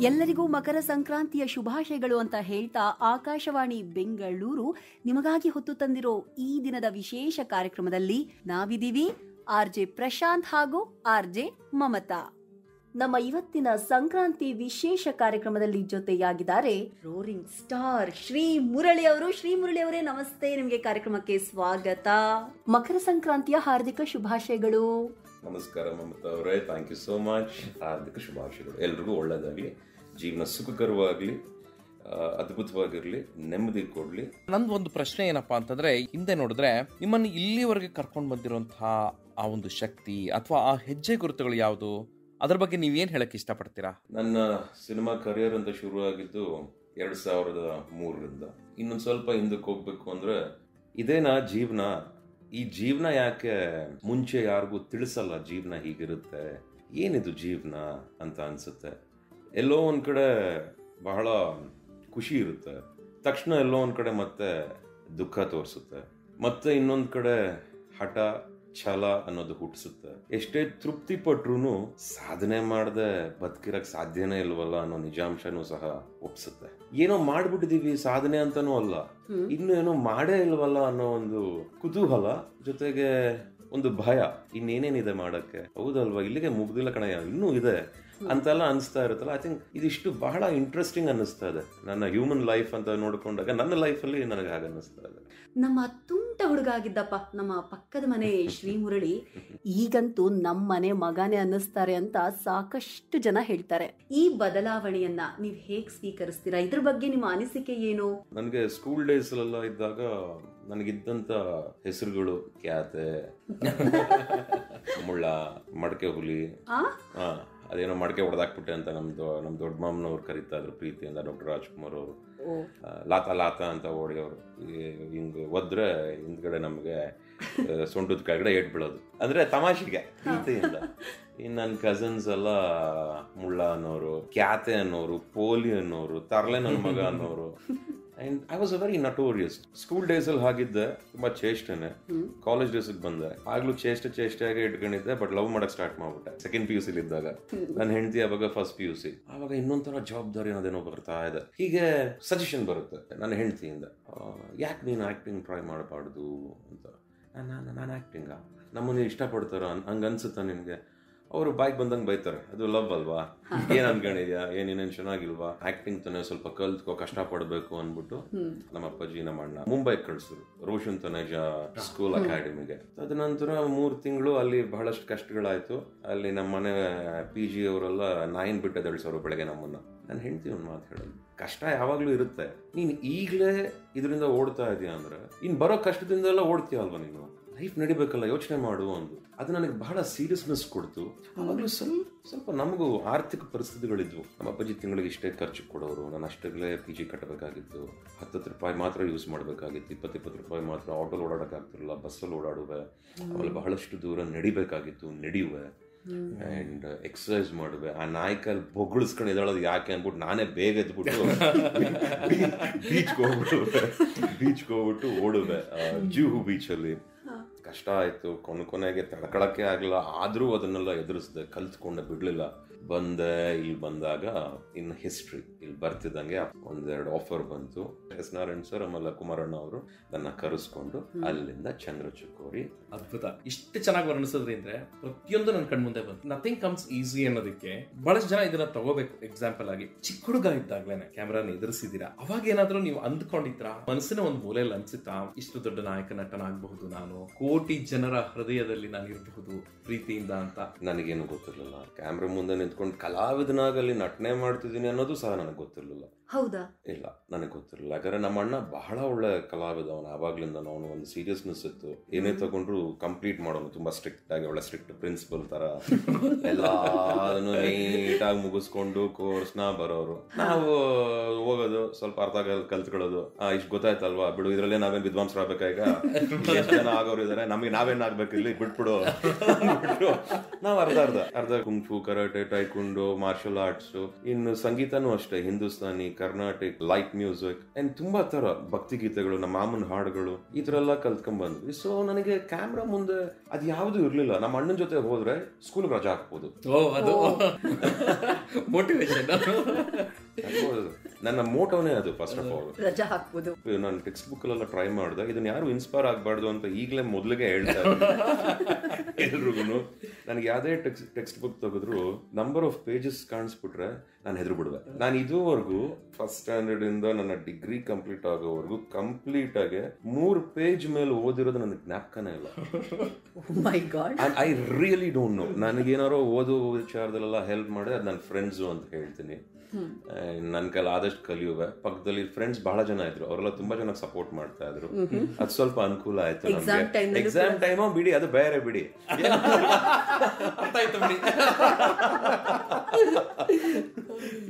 ಎಲ್ಲರಿಗೂ ಮಕರ ಸಂಕ್ರಾಂತಿಯ ಶುಭಾಶಯಗಳು ಅಂತ ಹೇಳ್ತಾ ಆಕಾಶವಾಣಿ ಬೆಂಗಳೂರು ನಿಮಗಾಗಿ ಹೊತ್ತು ತಂದಿರೋ ಈ ದಿನದ ವಿಶೇಷ ಕಾರ್ಯಕ್ರಮದಲ್ಲಿ ನಾವಿದೀವಿ ಆರ್ಜೆ ಪ್ರಶಾಂತ್ ಹಾಗೂ ಆರ್ಜೆ ಮಮತಾ. ನಮ್ಮ ಇವತ್ತಿನ ಸಂಕ್ರಾಂತಿ ವಿಶೇಷ ಕಾರ್ಯಕ್ರಮದಲ್ಲಿ ಜೊತೆಯಾಗಿದ್ದಾರೆ ರೋರಿಂಗ್ ಸ್ಟಾರ್ ಶ್ರೀ ಮುರಳಿ ಅವರು. ಶ್ರೀ ಮುರಳಿ ಅವರೇ ನಮಸ್ತೆ, ನಿಮಗೆ ಕಾರ್ಯಕ್ರಮಕ್ಕೆ ಸ್ವಾಗತ. ಮಕರ ಸಂಕ್ರಾಂತಿಯ ಹಾರ್ದಿಕ ಶುಭಾಶಯಗಳು. ನಮಸ್ಕಾರ ಮಮತಾ ಅವರೇ, ಥ್ಯಾಂಕ್ ಯು ಸೋ ಮಚ್. ಹಾರ್ದಿಕ ಶುಭಾಶಯಗಳು. ಎಲ್ರಿಗೂ ಒಳ್ಳೇದಾಗ್ಲಿ, ಜೀವನ ಸುಖಕರವಾಗ್ಲಿ, ಅದ್ಭುತವಾಗಿರ್ಲಿ, ನೆಮ್ಮದಿ ಕೊಡ್ಲಿ. ನಂದು ಒಂದು ಪ್ರಶ್ನೆ ಏನಪ್ಪಾ ಅಂತಂದ್ರೆ, ಹಿಂದೆ ನೋಡಿದ್ರೆ ನಿಮ್ಮನ್ನು ಇಲ್ಲಿವರೆಗೆ ಕರ್ಕೊಂಡು ಬಂದಿರುವಂತಹ ಆ ಒಂದು ಶಕ್ತಿ ಅಥವಾ ಆ ಹೆಜ್ಜೆ ಗುರುತುಗಳು ಯಾವುದು, ಅದ್ರ ಬಗ್ಗೆ ನೀವೇನ್ ಹೇಳಕ್ ಇಷ್ಟಪಡ್ತೀರಾ? ನನ್ನ ಸಿನಿಮಾ ಕರಿಯರ್ ಅಂತ ಶುರು ಆಗಿದ್ದು 2003ರಿಂದ. ಇನ್ನೊಂದು ಸ್ವಲ್ಪ ಹಿಂದಕ್ಕೆ ಹೋಗ್ಬೇಕು ಅಂದ್ರೆ, ಇದೇನಾ ಜೀವನ, ಈ ಜೀವನ ಯಾಕೆ ಮುಂಚೆ ಯಾರಿಗೂ ತಿಳಿಸಲ್ಲ, ಜೀವನ ಹೀಗಿರುತ್ತೆ, ಏನಿದು ಜೀವನ ಅಂತ ಅನ್ಸುತ್ತೆ. ಎಲ್ಲೋ ಒಂದ್ ಕಡೆ ಬಹಳ ಖುಷಿ ಇರುತ್ತೆ, ತಕ್ಷಣ ಎಲ್ಲೋ ಒಂದ್ ಕಡೆ ಮತ್ತೆ ದುಃಖ ತೋರಿಸುತ್ತೆ, ಮತ್ತೆ ಇನ್ನೊಂದ್ ಕಡೆ ಹಠ ಛಲ ಅನ್ನೋದು ಹುಟ್ಟಿಸುತ್ತೆ. ಎಷ್ಟೇ ತೃಪ್ತಿ ಪಟ್ರು ಸಾಧನೆ ಮಾಡದೆ ಬದುಕಿರಕ್ ಸಾಧ್ಯನೇ ಇಲ್ವಲ್ಲ ಅನ್ನೋ ನಿಜಾಂಶನೂ ಸಹ ಒಪ್ಸುತ್ತೆ. ಏನೋ ಮಾಡ್ಬಿಟ್ಟಿದೀವಿ ಸಾಧನೆ ಅಂತಾನೂ ಅಲ್ಲ, ಇನ್ನು ಏನೋ ಮಾಡೇ ಇಲ್ವಲ್ಲ ಅನ್ನೋ ಒಂದು ಕುತೂಹಲ, ಜೊತೆಗೆ ಒಂದು ಭಯ, ಇನ್ನೇನೇನಿದೆ ಮಾಡಕ್ಕೆ, ಹೌದಲ್ವಾ ಇಲ್ಲಿಗೆ ಮುಗ್ದಿಲ್ಲ ಕಣಯ್ಯ, ಇನ್ನೂ ಇದೆ ಅಂತೆಲ್ಲ ಅನಿಸ್ತಾ ಇರುತ್ತಲ್ಲ. ಐ ಥಿಂಕ್ ಇದಿಷ್ಟು ಬಹಳ ಇಂಟ್ರೆಸ್ಟಿಂಗ್ ಅನ್ನಿಸ್ತಾ ಇದೆ. ನನ್ನ ಹ್ಯೂಮನ್ ಲೈಫ್ ಅಂತ ನೋಡ್ಕೊಂಡಾಗ ನನ್ನ ಲೈಫಲ್ಲಿ ನನಗೆ ಹಾಗೆ ಅನ್ನಿಸ್ತಾ ಇದೆ. ನಮ್ಮ ತುಂಟ ಹುಡುಗ ಆಗಿದ್ದಪ್ಪ ನಮ್ಮ ಪಕ್ಕದ ಮನೆ ಶ್ರೀ ಮುರಳಿ ಈಗಂತೂ ನಮ್ಮ ಮನೆ ಮಗನೇ ಅನ್ನಿಸ್ತಾರೆ ಅಂತ ಸಾಕಷ್ಟು ಜನ ಹೇಳ್ತಾರೆ. ಈ ಬದಲಾವಣೆಯನ್ನ ನೀವ್ ಹೇಗ್ ಸ್ವೀಕರಿಸ್ತೀರಾ? ಇದ್ರ ಬಗ್ಗೆ ನಿಮ್ಮ ಅನಿಸಿಕೆ ಏನು? ನನಗೆ ಸ್ಕೂಲ್ ಡೇಸ್ ಎಲ್ಲ ಇದ್ದಾಗ ನನಗಿದ್ದಂತ ಹೆಸರುಗಳು ಕ್ಯಾತೆ, ಮುಳ್ಳ, ಮಡಕೆ ಹುಲಿ, ಅದೇನೋ ಮಡಕೆ ಹೊಡೆದಾಕ್ಬಿಟ್ಟೆ ಅಂತ ನಮ್ ದೊಡ್ಡ ಮಾಮನವ್ರು ಕರೀತಾ ಇದ್ರು ಪ್ರೀತಿಯಿಂದ, ಡಾಕ್ಟರ್ ರಾಜ್ಕುಮಾರ್ ಅವರು. ಲಾತ ಲಾತ ಅಂತ ಹೊಡೆಯೋರು, ಹಿಂಗ್ ಒದ್ರೆ ಹಿಂದ್ಗಡೆ ನಮ್ಗೆ ಸೊಂಟದ ಕೆಳಗಡೆ ಏಟ್ ಬೀಳೋದು, ಅಂದ್ರೆ ತಮಾಷೆಗೆ ಪ್ರೀತಿಯಿಂದ. ಇನ್ ನನ್ನ ಕಸಿನ್ಸ್ ಎಲ್ಲ ಮುಳ್ಳ ಅನ್ನೋರು, ಕ್ಯಾತೆ ಅನ್ನೋರು, ಪೋಲಿ ಅನ್ನೋರು, ತರ್ಲೆ ನನ್ನ ಮಗ ಅನ್ನೋರು. And I was a very notorious. School days ಅಲ್ಲಿ ಹಾಗಿದ್ದೆ, ತುಂಬಾ ಚೇಷ್ಟೆನೆ. ಕಾಲೇಜ್ ಡೇಸ್ ಬಂದೆ, ಆಗ್ಲೂ ಚೇಷ್ಟೆಯಾಗೆ ಇಟ್ಕೊಂಡಿದ್ದೆ, ಬಟ್ ಲವ್ ಮಾಡಕ್ ಸ್ಟಾರ್ಟ್ ಮಾಡ್ಬಿಟ್ಟೆ ಸೆಕೆಂಡ್ PUC ಇದ್ದಾಗ. ನನ್ನ ಹೆಂಡತಿ ಅವಾಗ ಫಸ್ಟ್ PUC. ಆವಾಗ ಇನ್ನೊಂಥರ ಜವಾಬ್ದಾರಿ ಅನ್ನೋದೇನೋ ಬರ್ತಾ ಇದೆ. ಹೀಗೆ ಸಜೆಷನ್ ಬರುತ್ತೆ ನನ್ನ ಹೆಂಡತಿಯಿಂದ, ಯಾಕೆ ನೀನು ಆಕ್ಟಿಂಗ್ ಟ್ರೈ ಮಾಡಬಾರ್ದು ಅಂತ. ನಾನು ಆಕ್ಟಿಂಗ ನಮ್ಮನ್ನ ಇಷ್ಟಪಡ್ತಾರ ಹಂಗ ಅನ್ಸುತ್ತಾ ನಿನ್ಗೆ? ಅವರು ಬಾಯ್ಗೆ ಬಂದಂಗೆ ಬೈತಾರೆ, ಅದು ಲವ್ ಅಲ್ವಾ, ಏನ್ ಅನ್ಕೊಂಡಿದ್ಯಾ, ಏನೇನೇನ್ ಚೆನ್ನಾಗಿಲ್ವಾ, ಆಕ್ಟಿಂಗ್ ತಾನೆ ಸ್ವಲ್ಪ ಕಲ್ತ್ಕೋ, ಕಷ್ಟ ಪಡ್ಬೇಕು ಅನ್ಬಿಟ್ಟು ನಮ್ಮ ಅಪ್ಪಾಜಿ ನಮ್ಮ ಅಣ್ಣ ಮುಂಬೈಗೆ ಕಳ್ಸಿದ್ರು, ರೋಷನ್ ತನೇಜಾ ಸ್ಕೂಲ್ ಅಕಾಡೆಮಿಗೆ. ತದನಂತರ 3 ತಿಂಗಳು ಅಲ್ಲಿ ಬಹಳಷ್ಟು ಕಷ್ಟಗಳಾಯ್ತು. ಅಲ್ಲಿ ನಮ್ಮ ಮನೆ PG ಅವರೆಲ್ಲ ನಾಯಿನ್ ಬಿಟ್ಟು ಎದಳ್ಸೋರು ಬೆಳಗ್ಗೆ ನಮ್ಮನ್ನ. ನಾನು ಹೆಂಡ್ತಿ ಒಂದು ಮಾತು ಹೇಳೋದು, ಕಷ್ಟ ಯಾವಾಗ್ಲೂ ಇರುತ್ತೆ, ನೀನ್ ಈಗ್ಲೇ ಇದರಿಂದ ಓಡ್ತಾ ಇದೀಯ ಅಂದ್ರೆ ಇನ್ ಬರೋ ಕಷ್ಟದಿಂದೆಲ್ಲ ಓಡ್ತೀಯ ಅಲ್ವಾ, ನೀನು ಲೈಫ್ ನಡಿಬೇಕಲ್ಲ, ಯೋಚನೆ ಮಾಡು ಅಂದು. ಅದು ನನಗೆ ಬಹಳ ಸೀರಿಯಸ್ನೆಸ್ ಕೊಡ್ತು. ಅವಾಗಲೂ ಸ್ವಲ್ಪ ನಮಗೂ ಆರ್ಥಿಕ ಪರಿಸ್ಥಿತಿಗಳಿದ್ವು. ನಮ್ಮ ಅಪ್ಪಾಜಿ ತಿಂಗಳಿಗೆ ಇಷ್ಟೇ ಖರ್ಚು ಕೊಡೋರು, ನಾನು ಅಷ್ಟೇ PG ಕಟ್ಟಬೇಕಾಗಿತ್ತು. 10 ರೂಪಾಯಿ ಮಾತ್ರ ಯೂಸ್ ಮಾಡಬೇಕಾಗಿತ್ತು, 20 ರೂಪಾಯಿ ಮಾತ್ರ ಆಟೋಲ್ ಓಡಾಡಕ್ಕಾಗ್ತಿರಲಿಲ್ಲ, ಬಸ್ಸಲ್ಲಿ ಓಡಾಡುವೆ. ಆಮೇಲೆ ಬಹಳಷ್ಟು ದೂರ ನಡೆಯುವೆ ಅಂಡ್ ಎಕ್ಸರ್ಸೈಸ್ ಮಾಡುವೆ. ಆ ನಾಯ್ಕಲ್ಲಿ ಬೊಗಳಿಸ್ಕೊಂಡು ಎದಳೋದು ಯಾಕೆ ಅನ್ಬಿಟ್ಟು ನಾನೇ ಬೇಗ ಎದ್ಬಿಟ್ಟು ಬೀಚ್ಗೆ ಹೋಗ್ಬಿಟ್ಟು ಓಡುವೆ, ಜೂಹು ಬೀಚಲ್ಲಿ. ಕಷ್ಟ ಆಯ್ತು, ಕೊನೆಗೆ ತಡ್ಕೊಳಕ್ಕೆ ಆಗಲಿಲ್ಲ, ಆದ್ರೂ ಅದನ್ನೆಲ್ಲ ಎದುರಿಸ್ದೆ, ಕಲ್ತ್ಕೊಂಡೆ, ಬಿಡ್ಲಿಲ್ಲ. ಬಂದೆ. ಇಲ್ಲಿ ಬಂದಾಗ ಇನ್ ಹಿಸ್ಟ್ರಿ. ಇಲ್ಲಿ ಬರ್ತಿದ್ದಂಗೆ 1-2 ಆಫರ್ ಬಂತು. ಎಸ್ ನಾರಾಯಣ್ ಸರ್ ಆಮೇಲೆ ಕುಮಾರಣ್ಣ ಅವರು ನನ್ನ ಕರೆಸ್ಕೊಂಡು ಅಲ್ಲಿಂದ ಚಂದ್ರಚೂರಿ. ಅದ್ಭುತ. ಇಷ್ಟು ಚೆನ್ನಾಗಿ ವರ್ಣಿಸಿದ್ರಿ ಅಂದ್ರೆ ಪ್ರತಿಯೊಂದು ನನ್ನ ಕಣ್ಮುಂದೆ ಬಂತು. ನಥಿಂಗ್ ಕಮ್ಸ್ ಈಸಿ ಅನ್ನೋದಕ್ಕೆ ಬಹಳಷ್ಟು ಜನ ಇದನ್ನ ತಗೋಬೇಕು ಎಕ್ಸಾಂಪಲ್ ಆಗಿ. ಚಿಕ್ಕ ಹುಡುಗ ಇದ್ದಾಗ್ಲೇನೆ ಕ್ಯಾಮ್ರಾನ ಎದುರಿಸಿದೀರಾ, ಅವಾಗ ಏನಾದ್ರೂ ನೀವು ಅಂದ್ಕೊಂಡಿದ್ರಾ, ಮನಸ್ಸಿನ ಒಂದು ಮೂಲೆಯಲ್ಲಿ ಅನ್ಸುತ್ತಾ ಇಷ್ಟು ದೊಡ್ಡ ನಾಯಕ ನಟನಾಗಬಹುದು ನಾನು, ಕೋಟಿ ಜನರ ಹೃದಯದಲ್ಲಿ ನಾನು ಇರಬಹುದು ಪ್ರೀತಿಯಿಂದ ಅಂತ? ನನಗೇನು ಗೊತ್ತಿರ್ಲಿಲ್ಲ. ಕ್ಯಾಮ್ರಾ ಮುಂದೆ ನಿಂತ್ಕೊಂಡು ಕಲಾವಿದನಾಗಲ್ಲಿ ನಟನೆ ಮಾಡ್ತಿದ್ದೀನಿ ಅನ್ನೋದು ಸಹ ನನಗೆ ಗೊತ್ತಿರ್ಲಿಲ್ಲ. ಹೌದಾ? ಇಲ್ಲ, ನನಗೆ ಗೊತ್ತಿರಲಿಲ್ಲ. ಯಾಕಂದ್ರೆ ನಮ್ಮ ಅಣ್ಣ ಬಹಳ ಒಳ್ಳೆ ಕಲಾವಿದ. ಅವನು ಆವಾಗ್ಲಿಂದ ಅವನು ಒಂದು ಸೀರಿಯಸ್ನೆಸ್ ಇತ್ತು. ಏನೇ ತಗೊಂಡ್ರು ಕಂಪ್ಲೀಟ್ ಮಾಡೋನು, ತುಂಬಾ ಸ್ಟ್ರಿಕ್ಟ್ ಆಗಿ, ಒಳ್ಳೆ ಸ್ಟ್ರಿಕ್ಟ್ ಪ್ರಿನ್ಸಿಪಲ್ ತರ ಎಲ್ಲಾನು ನೀಟಾಗಿ ಮುಗಿಸ್ಕೊಂಡು ಕೋರ್ಸ್ನ ಬರೋರು. ನಾವು ಹೋಗೋದು, ಸ್ವಲ್ಪ ಅರ್ಥ ಕಲ್ತ್ಕೊಳ್ಳೋದು, ಇಷ್ಟು ಗೊತ್ತಾಯ್ತಲ್ವಾ ಬಿಡು, ಇದ್ರಲ್ಲೇ ನಾವೇನ್ ವಿದ್ವಾಂಸರಾಗಬೇಕಾಗ, ಎಷ್ಟು ಜನ ಆಗೋರು ಇದಾರೆ, ನಮಗೆ ನಾವೇನ್ ಆಗ್ಬೇಕು, ಇಲ್ಲಿ ಬಿಟ್ಬಿಡು. ನಾವು ಅರ್ಧ ಕುಂಫು, ಕರಾಟೆ, ಟೈಕುಂಡೋ, ಮಾರ್ಷಲ್ ಆರ್ಟ್ಸ್, ಇನ್ನು ಸಂಗೀತನೂ ಅಷ್ಟೇ, Hindustani, Carnatic, light music and ತುಂಬಾ ತರ ಭಕ್ತಿಗೀತೆಗಳು, ನಮ್ಮ ಮಾಮನ ಹಾಡುಗಳು, ಈ ತರ ಎಲ್ಲ ಕಲ್ತ್ಕೊಂಡ್ ಬಂದ್ವಿ. ಸೊ ನನಗೆ ಕ್ಯಾಮ್ರಾ ಮುಂದೆ ಅದ್ ಯಾವ್ದು ಇರ್ಲಿಲ್ಲ. ನಮ್ಮ ಅಣ್ಣನ ಜೊತೆ ಹೋದ್ರೆ ಸ್ಕೂಲ್ ರಜಾ ಹಾಕ್ಬೋದು. ಅದು ಮೋಟಿವೇಶನ್. ನನ್ನ ಮೋಟೋನೇ ಅದು. ಫಸ್ಟ್ ಆಫ್ ಆಲ್ ರಜಾ ಹಾಕ್ಬೋದು. ನಾನು ಟೆಕ್ಸ್ಟ್ ಬುಕ್ ಅಲ್ಲೆಲ್ಲ ಟ್ರೈ ಮಾಡಿದೆ, ಇದನ್ನ ಯಾರು ಇನ್ಸ್ಪೈರ್ ಆಗಬಾರ್ದು ಅಂತ ಈಗಲೇ ಮೊದಲಿಗೆ ಹೇಳ್ತಾ ಎಲ್ರಿಗೂ. ನನಗೆ ಯಾವುದೇ ಟೆಕ್ಸ್ಟ್ ಬುಕ್ ತೆಗೆದ್ರು ನಂಬರ್ ಆಫ್ ಪೇಜಸ್ ಕಾಣಿಸ್ಬಿಟ್ರೆ ನಾನು ಹೆದರು ಬಿಡುವೆ. ನಾನು ಇದುವರೆಗೂ ಫಸ್ಟ್ ಸ್ಟ್ಯಾಂಡರ್ಡ್ ಇಂದ ನನ್ನ ಡಿಗ್ರಿ ಕಂಪ್ಲೀಟ್ ಆಗೋವರೆಗೂ ಕಂಪ್ಲೀಟ್ ಆಗಿ 3 ಪೇಜ್ ಮೇಲೆ ಓದಿರೋದು ನನಗೆ ಜ್ಞಾಪಕನೇ ಇಲ್ಲ. I really don't know. ನನಗೇನಾರೋ ಓದೋ ವಿಚಾರದಲ್ಲೆಲ್ಲ ಹೆಲ್ಪ್ ಮಾಡಿದ್ರೆ ಅದು ನನ್ನ ಫ್ರೆಂಡ್ಸು ಅಂತ ಹೇಳ್ತೀನಿ. ನನ್ನ ಕೈಲಿ ಆದಷ್ಟು ಕಲಿಯುವೆ. ಪಕ್ಕದಲ್ಲಿ ಫ್ರೆಂಡ್ಸ್ ಬಹಳ ಜನ ಇದ್ರು, ಅವರೆಲ್ಲ ತುಂಬಾ ಚೆನ್ನಾಗಿ ಸಪೋರ್ಟ್ ಮಾಡ್ತಾ ಇದ್ರು. ಅದು ಸ್ವಲ್ಪ ಅನುಕೂಲ ಆಯ್ತು ನಮ್ಗೆ. ಎಕ್ಸಾಮ್ ಟೈಮು ಬಿಡಿ, ಅದು ಬೇರೆ ಬಿಡಿ.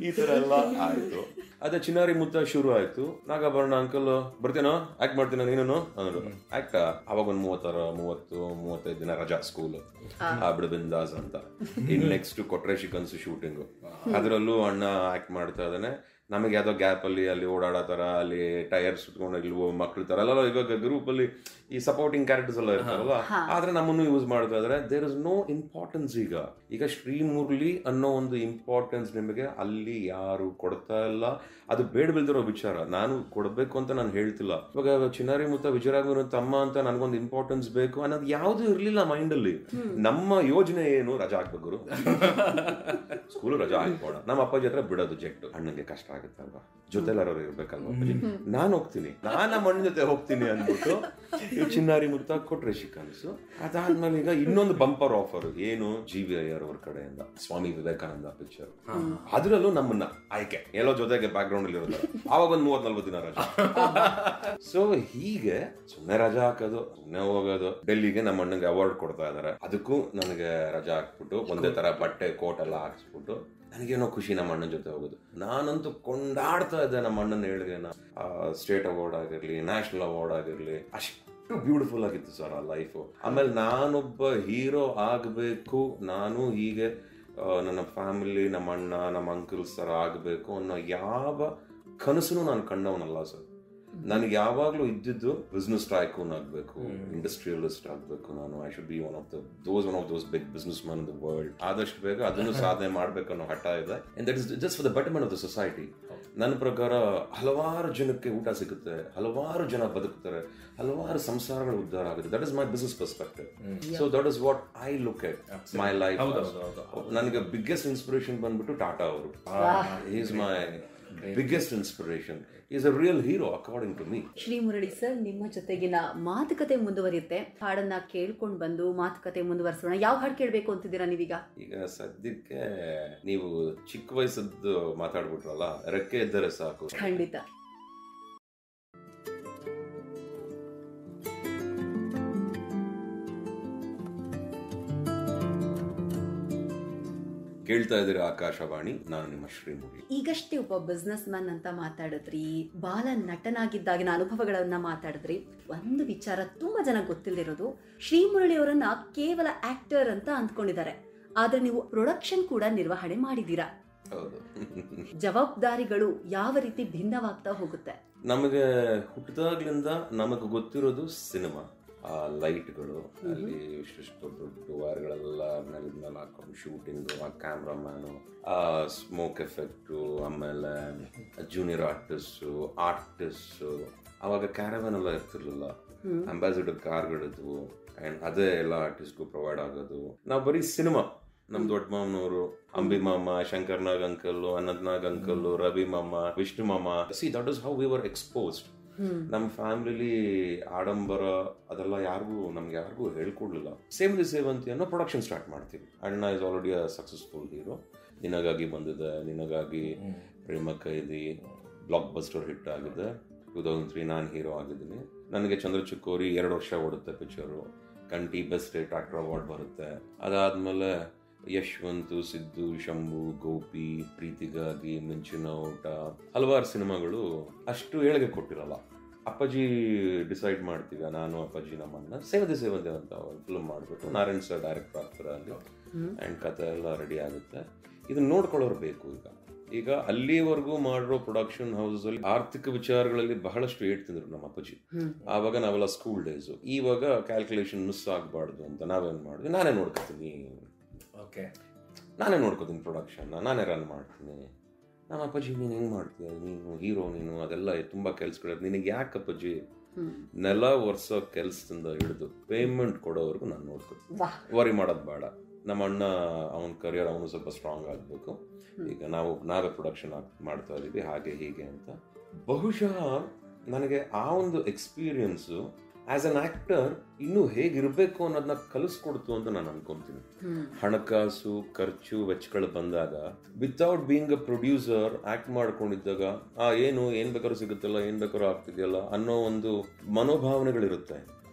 ಈ ತರ ಎಲ್ಲ ಆಯ್ತು. ಅದೇ ಚಿನ್ನಾರಿ ಮುತ್ತ ಶುರು ಆಯ್ತು. ನಾಗಾಭರಣ ಅಂಕಲ್ ಬರ್ತೀನೋ, ಆಕ್ಟ್ ಮಾಡ್ತೀನ ನೀನು ಅಂದ್ರು. ಆಕ್ಟ್ ಅವಾಗ ಒಂದು 30-35 ದಿನ ರಜಾ ಸ್ಕೂಲ್, ಬಿಡು ಬಿಂದಾಸ್ ಅಂತ. ಇನ್ ನೆಕ್ಸ್ಟ್ ಕೊಟ್ರೇಶಿ ಕನ್ಸು ಶೂಟಿಂಗು, ಅದರಲ್ಲೂ ಅಣ್ಣ ಆಕ್ಟ್ ಮಾಡ್ತಾ ಇದ್ದಾನೆ. ನಮಗೆ ಯಾವ್ದೋ ಗ್ಯಾಪ್ ಅಲ್ಲಿ ಓಡಾಡೋ ತರ, ಅಲ್ಲಿ ಟೈರ್ ಸುತ್ಕೊಂಡು ಇಲ್ವೋ ಮಕ್ಳು ತರ ಅಲ್ಲ. ಇವಾಗ ಗ್ರೂಪ್ ಅಲ್ಲಿ ಈ ಸಪೋರ್ಟಿಂಗ್ ಕ್ಯಾರೆಕ್ಟರ್ಸ್ ಎಲ್ಲ ಇರ್ತಾರಲ್ಲ, ಆದ್ರೆ ನಮ್ಮನ್ನು ಯೂಸ್ ಮಾಡ್ತಾ ಇದಾರೆ. There is no importance. ಈಗ ಶ್ರೀಮುರಳಿ ಅನ್ನೋ ಒಂದು ಇಂಪಾರ್ಟೆನ್ಸ್ ನಿಮಗೆ ಅಲ್ಲಿ ಯಾರು ಕೊಡ್ತಾ ಇಲ್ಲ. ಅದು ಬೇಡ ಬಿಲ್ದಿರೋ ವಿಚಾರ, ನಾನು ಕೊಡ್ಬೇಕು ಅಂತ ನಾನು ಹೇಳ್ತಿಲ್ಲ. ಇವಾಗ ಚಿನ್ನಾರಿ ಮುತ್ತ ವಿಜಯರಾಘವನ ತಮ್ಮ ಅಂತ ನನಗೊಂದು ಇಂಪಾರ್ಟೆನ್ಸ್ ಬೇಕು ಅನ್ನೋದು ಯಾವ್ದು ಇರ್ಲಿಲ್ಲ ಮೈಂಡ್ ಅಲ್ಲಿ. ನಮ್ಮ ಯೋಜನೆ ಏನು, ರಜಾ ಹಾಕ್ಬೇಕು, ಸ್ಕೂಲ್ ರಜಾ ಹಾಕೋಣ, ನಮ್ಮ ಅಪ್ಪಾಜಿ ಹತ್ರ ಬಿಡೋದು ಜೆಟ್. ಅಣ್ಣಂಗೆ ಕಷ್ಟ ಆಗುತ್ತಲ್ವಾ, ಜೊತೆಲಾರವ್ರು ಇರ್ಬೇಕಲ್ವಾ ಅಪ್ಪಾಜಿ, ನಾನು ಹೋಗ್ತೀನಿ, ನಮ್ಮ ಅಣ್ಣ ಜೊತೆ ಹೋಗ್ತೀನಿ ಅಂದ್ಬಿಟ್ಟು ಚಿನ್ನಾರಿ ಮುತ್ತ ಕೊಟ್ರೆ ಶಿಕನ್ಸು. ಅದಾದ್ಮೇಲೆ ಈಗ ಇನ್ನೊಂದು ಬಂಪರ್ ಆಫರ್ ಏನು, GVIR ಅವ್ರ ಕಡೆಯಿಂದ ಸ್ವಾಮಿ ವಿವೇಕಾನಂದ ಪಿಕ್ಚರ್. ಅದ್ರಲ್ಲೂ ನಮ್ಮನ್ನ ಆಯ್ಕೆ ಎಲ್ಲೋ ಜೊತೆಗೆ ಬ್ಯಾಕ್ ಗ್ರೌಂಡ್ ಅಲ್ಲಿ ಇರೋದು. ಆವಾಗ ಒಂದು 30-40 ದಿನ ರಜಾ. ಸೊ ಹೀಗೆ ಸುಮ್ಮನೆ ರಜಾ ಹಾಕೋದು, ಸುಮ್ಮನೆ ಹೋಗೋದು. ಡೆಲ್ಲಿಗೆ ನಮ್ಮ ಅಣ್ಣಂಗೆ ಅವಾರ್ಡ್ ಕೊಡ್ತಾ ಇದಾರೆ, ಅದಕ್ಕೂ ನನಗೆ ರಜಾ ಹಾಕ್ಬಿಟ್ಟು ಒಂದೇ ತರ ಬಟ್ಟೆ ಕೋಟ್ ಎಲ್ಲ ಹಾಕ್ಸ್ಬಿಟ್ಟು ನನಗೇನೋ ಖುಷಿ ನಮ್ಮ ಅಣ್ಣನ ಜೊತೆ ಹೋಗೋದು. ನಾನಂತೂ ಕೊಂಡಾಡ್ತಾ ಇದ್ದೆ ನಮ್ಮ ಅಣ್ಣನ ಹೇಳಿಗೆನ. ಸ್ಟೇಟ್ ಅವಾರ್ಡ್ ಆಗಿರ್ಲಿ, ನ್ಯಾಷನಲ್ ಅವಾರ್ಡ್ ಆಗಿರ್ಲಿ, ಅಷ್ಟು ಬ್ಯೂಟಿಫುಲ್ ಆಗಿತ್ತು ಸರ್ ಆ ಲೈಫು. ಆಮೇಲೆ ನಾನೊಬ್ಬ ಹೀರೋ ಆಗಬೇಕು, ನಾನು ಹೀಗೆ ನನ್ನ ಫ್ಯಾಮಿಲಿ, ನಮ್ಮ ಅಣ್ಣ, ನಮ್ಮ ಅಂಕಲ್ಸ್ ಥರ ಆಗಬೇಕು ಅನ್ನೋ ಯಾವ ಕನಸನ್ನು ನಾನು ಕಂಡವನಲ್ಲ ಸರ್. ನನಗೆ ಯಾವಾಗಲೂ ಇದ್ದಿದ್ದು ಬಿಸ್ನೆಸ್ ಟೈಕೂನ್ ಆಗಬೇಕು, ಇಂಡಸ್ಟ್ರಿಯಲಿಸ್ಟ್ ಆಗಬೇಕು ನಾನು. I should be one of those big business man in the world. ಆದಷ್ಟು ಬೇಗ ಅದನ್ನು ಸಾಧನೆ ಮಾಡಬೇಕು ಅನ್ನೋ ಹಠ ಇದೆ. And that is just for the betterment of the society. ನನ್ನ ಪ್ರಕಾರ ಹಲವಾರು ಜನಕ್ಕೆ ಊಟ ಸಿಗುತ್ತೆ, ಹಲವಾರು ಜನ ಬದುಕ್ತಾರೆ, ಹಲವಾರು ಸಂಸಾರಗಳು ಉದ್ಧಾರ ಆಗುತ್ತೆ. That is my business perspective. So that is what I look at my life. ನನಗೆ ಬಿಗ್ಗೆಸ್ಟ್ ಇನ್ಸ್ಪಿರೇಷನ್ ಬಂದ್ಬಿಟ್ಟು ಟಾಟಾ ಅವರು. Is my biggest inspiration. He is a real hero according to me. Srimurali sir, ನಿಮ್ಮ ಜೊತೆಗಿನ ಮಾತುಕತೆ ಮುಂದುವರಿಯುತ್ತೆ. ಹಾಡನ್ನ ಕೇಳ್ಕೊಂಡು ಬಂದು ಮಾತುಕತೆ ಮುಂದುವರಿಸೋಣ. ಯಾವ ಹಾಡು ಕೇಳಬೇಕು ಅಂತಿದ್ದೀರಾ ನೀವೀಗ? ಈಗ ಸದ್ಯಕ್ಕೆ ನೀವು ಚಿಕ್ಕ ವಯಸ್ಸದ್ದು ಮಾತಾಡ್ಬಿಟ್ರಲ್ಲ, ರೆಕ್ಕೆ ಇದ್ದರೆ ಸಾಕು. ಖಂಡಿತ. ಕೇಳ್ತಾ ಇದ್ದೀರಾ ಆಕಾಶವಾಣಿ, ನಾನು ನಿಮ್ಮ ಶ್ರೀಮುರಳಿ. ಈಗಷ್ಟೇ ಒಬ್ಬ ಬಿಸ್ನೆಸ್ ಮ್ಯಾನ್ ಅಂತ ಮಾತಾಡಿದ್ರಿ, ಬಾಲ ನಟನಾಗಿದ್ದಾಗಿನ ಅನುಭವಗಳನ್ನ ಮಾತಾಡಿದ್ರಿ. ಒಂದು ವಿಚಾರ ತುಂಬಾ ಜನ ಗೊತ್ತಿಲ್ಲದಿರೋದು, ಶ್ರೀಮುರಳಿ ಅವರನ್ನ ಕೇವಲ ಆಕ್ಟರ್ ಅಂತ ಅಂದ್ಕೊಂಡಿದ್ದಾರೆ, ಆದ್ರೆ ನೀವು ಪ್ರೊಡಕ್ಷನ್ ಕೂಡ ನಿರ್ವಹಣೆ ಮಾಡಿದೀರಾ. ಜವಾಬ್ದಾರಿಗಳು ಯಾವ ರೀತಿ ಭಿನ್ನವಾಗ್ತಾ ಹೋಗುತ್ತೆ? ನಮಗೆ ಹುಟ್ಟಿದಾಗ್ಲಿಂದ ನಮಗೆ ಗೊತ್ತಿರೋದು ಸಿನಿಮಾ, ಆ ಲೈಟ್ಗಳು, ಅಲ್ಲಿ ಇಷ್ಟು ದೊಡ್ಡ ವೈರ್ಗಳೆಲ್ಲ ಮೇಲೆ ಹಾಕೊಂಡು ಶೂಟಿಂಗು, ಆ ಕ್ಯಾಮ್ರಾಮ್ಯಾನು, ಆ ಸ್ಮೋಕ್ ಎಫೆಕ್ಟು, ಆಮೇಲೆ ಜೂನಿಯರ್ ಆರ್ಟಿಸ್ಟು. ಅವಾಗ ಕ್ಯಾರವನ್ ಎಲ್ಲ ಇರ್ತಿರ್ಲಿಲ್ಲ, ಅಂಬಾಸಿಡರ್ ಕಾರ್ಗಳಿದ್ವು. ಆ್ಯಂಡ್ ಅದೇ ಎಲ್ಲ ಆರ್ಟಿಸ್ಟ್ಗೂ ಪ್ರೊವೈಡ್ ಆಗೋದು. ನಾವು ಬರೀ ಸಿನಿಮಾ, ನಮ್ ದೊಡ್ಡ ಮಾಮನವರು, ಅಂಬಿ ಮಾಮ, ಶಂಕರ್ ನಾಗ್ ಅಂಕಲ್ಲು, ಅನಂತ್ ನಾಗ್ ಅಂಕಲ್ಲು, ರವಿ ಮಾಮ, ವಿಷ್ಣು ಮಾಮ. See that is how we were exposed. ನಮ್ಮ ಫ್ಯಾಮಿಲಿಲಿ ಆಡಂಬರ ಅದೆಲ್ಲ ನಮ್ಗೆ ಯಾರಿಗೂ ಹೇಳ್ಕೊಡ್ಲಿಲ್ಲ. ಸೇವಂತಿ ಸೇವಂತಿ ಅನ್ನೋ ಪ್ರೊಡಕ್ಷನ್ ಸ್ಟಾರ್ಟ್ ಮಾಡ್ತೀವಿ. ಅಣ್ಣ is already a successful hero. ನಿನಗಾಗಿ ಬಂದಿದೆ, ನಿನಗಾಗಿ, ಪ್ರೇಮ ಕೈದಿ ಬ್ಲಾಕ್ ಬಸ್ಟರ್ ಹಿಟ್ ಆಗಿದೆ. 2003 ನಾನು ಹೀರೋ ಆಗಿದ್ದೀನಿ. ನನಗೆ ಚಂದ್ರಚೂಕೋರಿ 2 ವರ್ಷ ಓಡುತ್ತೆ ಪಿಕ್ಚರು. ಕಂಟಿ ಬೆಸ್ಟ್ ಟ್ರ್ಯಾಕ್ಟರ್ ಅವಾರ್ಡ್ ಬರುತ್ತೆ. ಅದಾದ್ಮೇಲೆ ಯಶವಂತು, ಸಿದ್ದು, ಶಂಭು, ಗೋಪಿ, ಪ್ರೀತಿಗಾಗಿ, ಮಿಂಚಿನ ಊಟ, ಹಲವಾರು ಸಿನಿಮಾಗಳು ಅಷ್ಟು ಏಳಿಗೆ ಕೊಟ್ಟಿರಲ್ಲ. ಅಪ್ಪಾಜಿ ಡಿಸೈಡ್ ಮಾಡ್ತೀವಿ, ನಾನು ಅಪ್ಪಾಜಿ ನಮ್ಮನ್ನ ಸೇವಂತಿ ಅಂತ ಒಂದು ಫಿಲ್ಮ್ ಮಾಡ್ಬಿಟ್ಟು ನಾರಾಯಣ್ ಸರ್ ಡೈರೆಕ್ಟರ್ ಆಗ್ತಾರೆ ಅಲ್ಲಿ. ಆ್ಯಂಡ್ ಕತೆ ಎಲ್ಲ ರೆಡಿ ಆಗುತ್ತೆ. ಇದನ್ನ ನೋಡ್ಕೊಳ್ಳೋರು ಬೇಕು. ಈಗ ಅಲ್ಲಿವರೆಗೂ ಮಾಡಿರೋ ಪ್ರೊಡಕ್ಷನ್ ಹೌಸ್ ಅಲ್ಲಿ ಆರ್ಥಿಕ ವಿಚಾರಗಳಲ್ಲಿ ಬಹಳಷ್ಟು ಹೇಳ್ತಿದ್ರು ನಮ್ಮ ಅಪ್ಪಾಜಿ. ಆವಾಗ ನಾವೆಲ್ಲ ಸ್ಕೂಲ್ ಡೇಸು. ಇವಾಗ ಕ್ಯಾಲ್ಕುಲೇಷನ್ ಮಿಸ್ ಆಗಬಾರ್ದು ಅಂತ ನಾವೇನ್ ಮಾಡಿದ್ವಿ, ನಾನೇ ನೋಡ್ಕೊತೀನಿ ಪ್ರೊಡಕ್ಷನ್, ನಾನೇ ರನ್ ಮಾಡ್ತೀನಿ. ನಮ್ಮ ಅಪ್ಪಾಜಿ ನೀನು ಹೆಂಗ್ ಮಾಡ್ತೀಯ, ನೀನು ಹೀರೋ, ನೀನು ಅದೆಲ್ಲ ತುಂಬಾ ಕೆಲ್ಸಗಳು, ನಿನಗೆ ಯಾಕೆ ಅಪ್ಪಾಜಿ ನೆಲ ಒರ್ಸೋ ಕೆಲ್ಸದಿಂದ ಹಿಡಿದು ಪೇಮೆಂಟ್ ಕೊಡೋವರೆಗೂ ನಾನು ನೋಡ್ಕೊತೀನಿ, ವರಿ ಮಾಡೋದು ಬೇಡ. ನಮ್ಮ ಅಣ್ಣ ಅವನ ಕರಿಯರ್ ಅವನು ಸ್ವಲ್ಪ ಸ್ಟ್ರಾಂಗ್ ಆಗಬೇಕು, ಈಗ ನಾವೇ ಪ್ರೊಡಕ್ಷನ್ ಮಾಡ್ತಾ ಇದೀವಿ ಹಾಗೆ ಹೀಗೆ ಅಂತ. ಬಹುಶಃ ನನಗೆ ಆ ಒಂದು ಎಕ್ಸ್ಪೀರಿಯನ್ಸು ಆಸ್ ಅನ್ ಆಕ್ಟರ್ ಇನ್ನೂ ಹೇಗಿರ್ಬೇಕು ಅನ್ನೋದನ್ನ ಕಲಿಸ್ಕೊಡ್ತು ಅಂತ ನಾನು ಅನ್ಕೊಂತೀನಿ. ಹಣಕಾಸು ಖರ್ಚು ವೆಚ್ಚಗಳು ಬಂದಾಗ without being a producer act ಮಾಡ್ಕೊಂಡಿದ್ದಾಗ ಏನ್ ಬೇಕಾದ್ರೂ ಸಿಗುತ್ತಲ್ಲ, ಏನ್ ಬೇಕಾದ್ರೂ ಆಗ್ತಿದೆಯಲ್ಲ ಅನ್ನೋ ಒಂದು ಮನೋಭಾವನೆಗಳಿರುತ್ತೆ.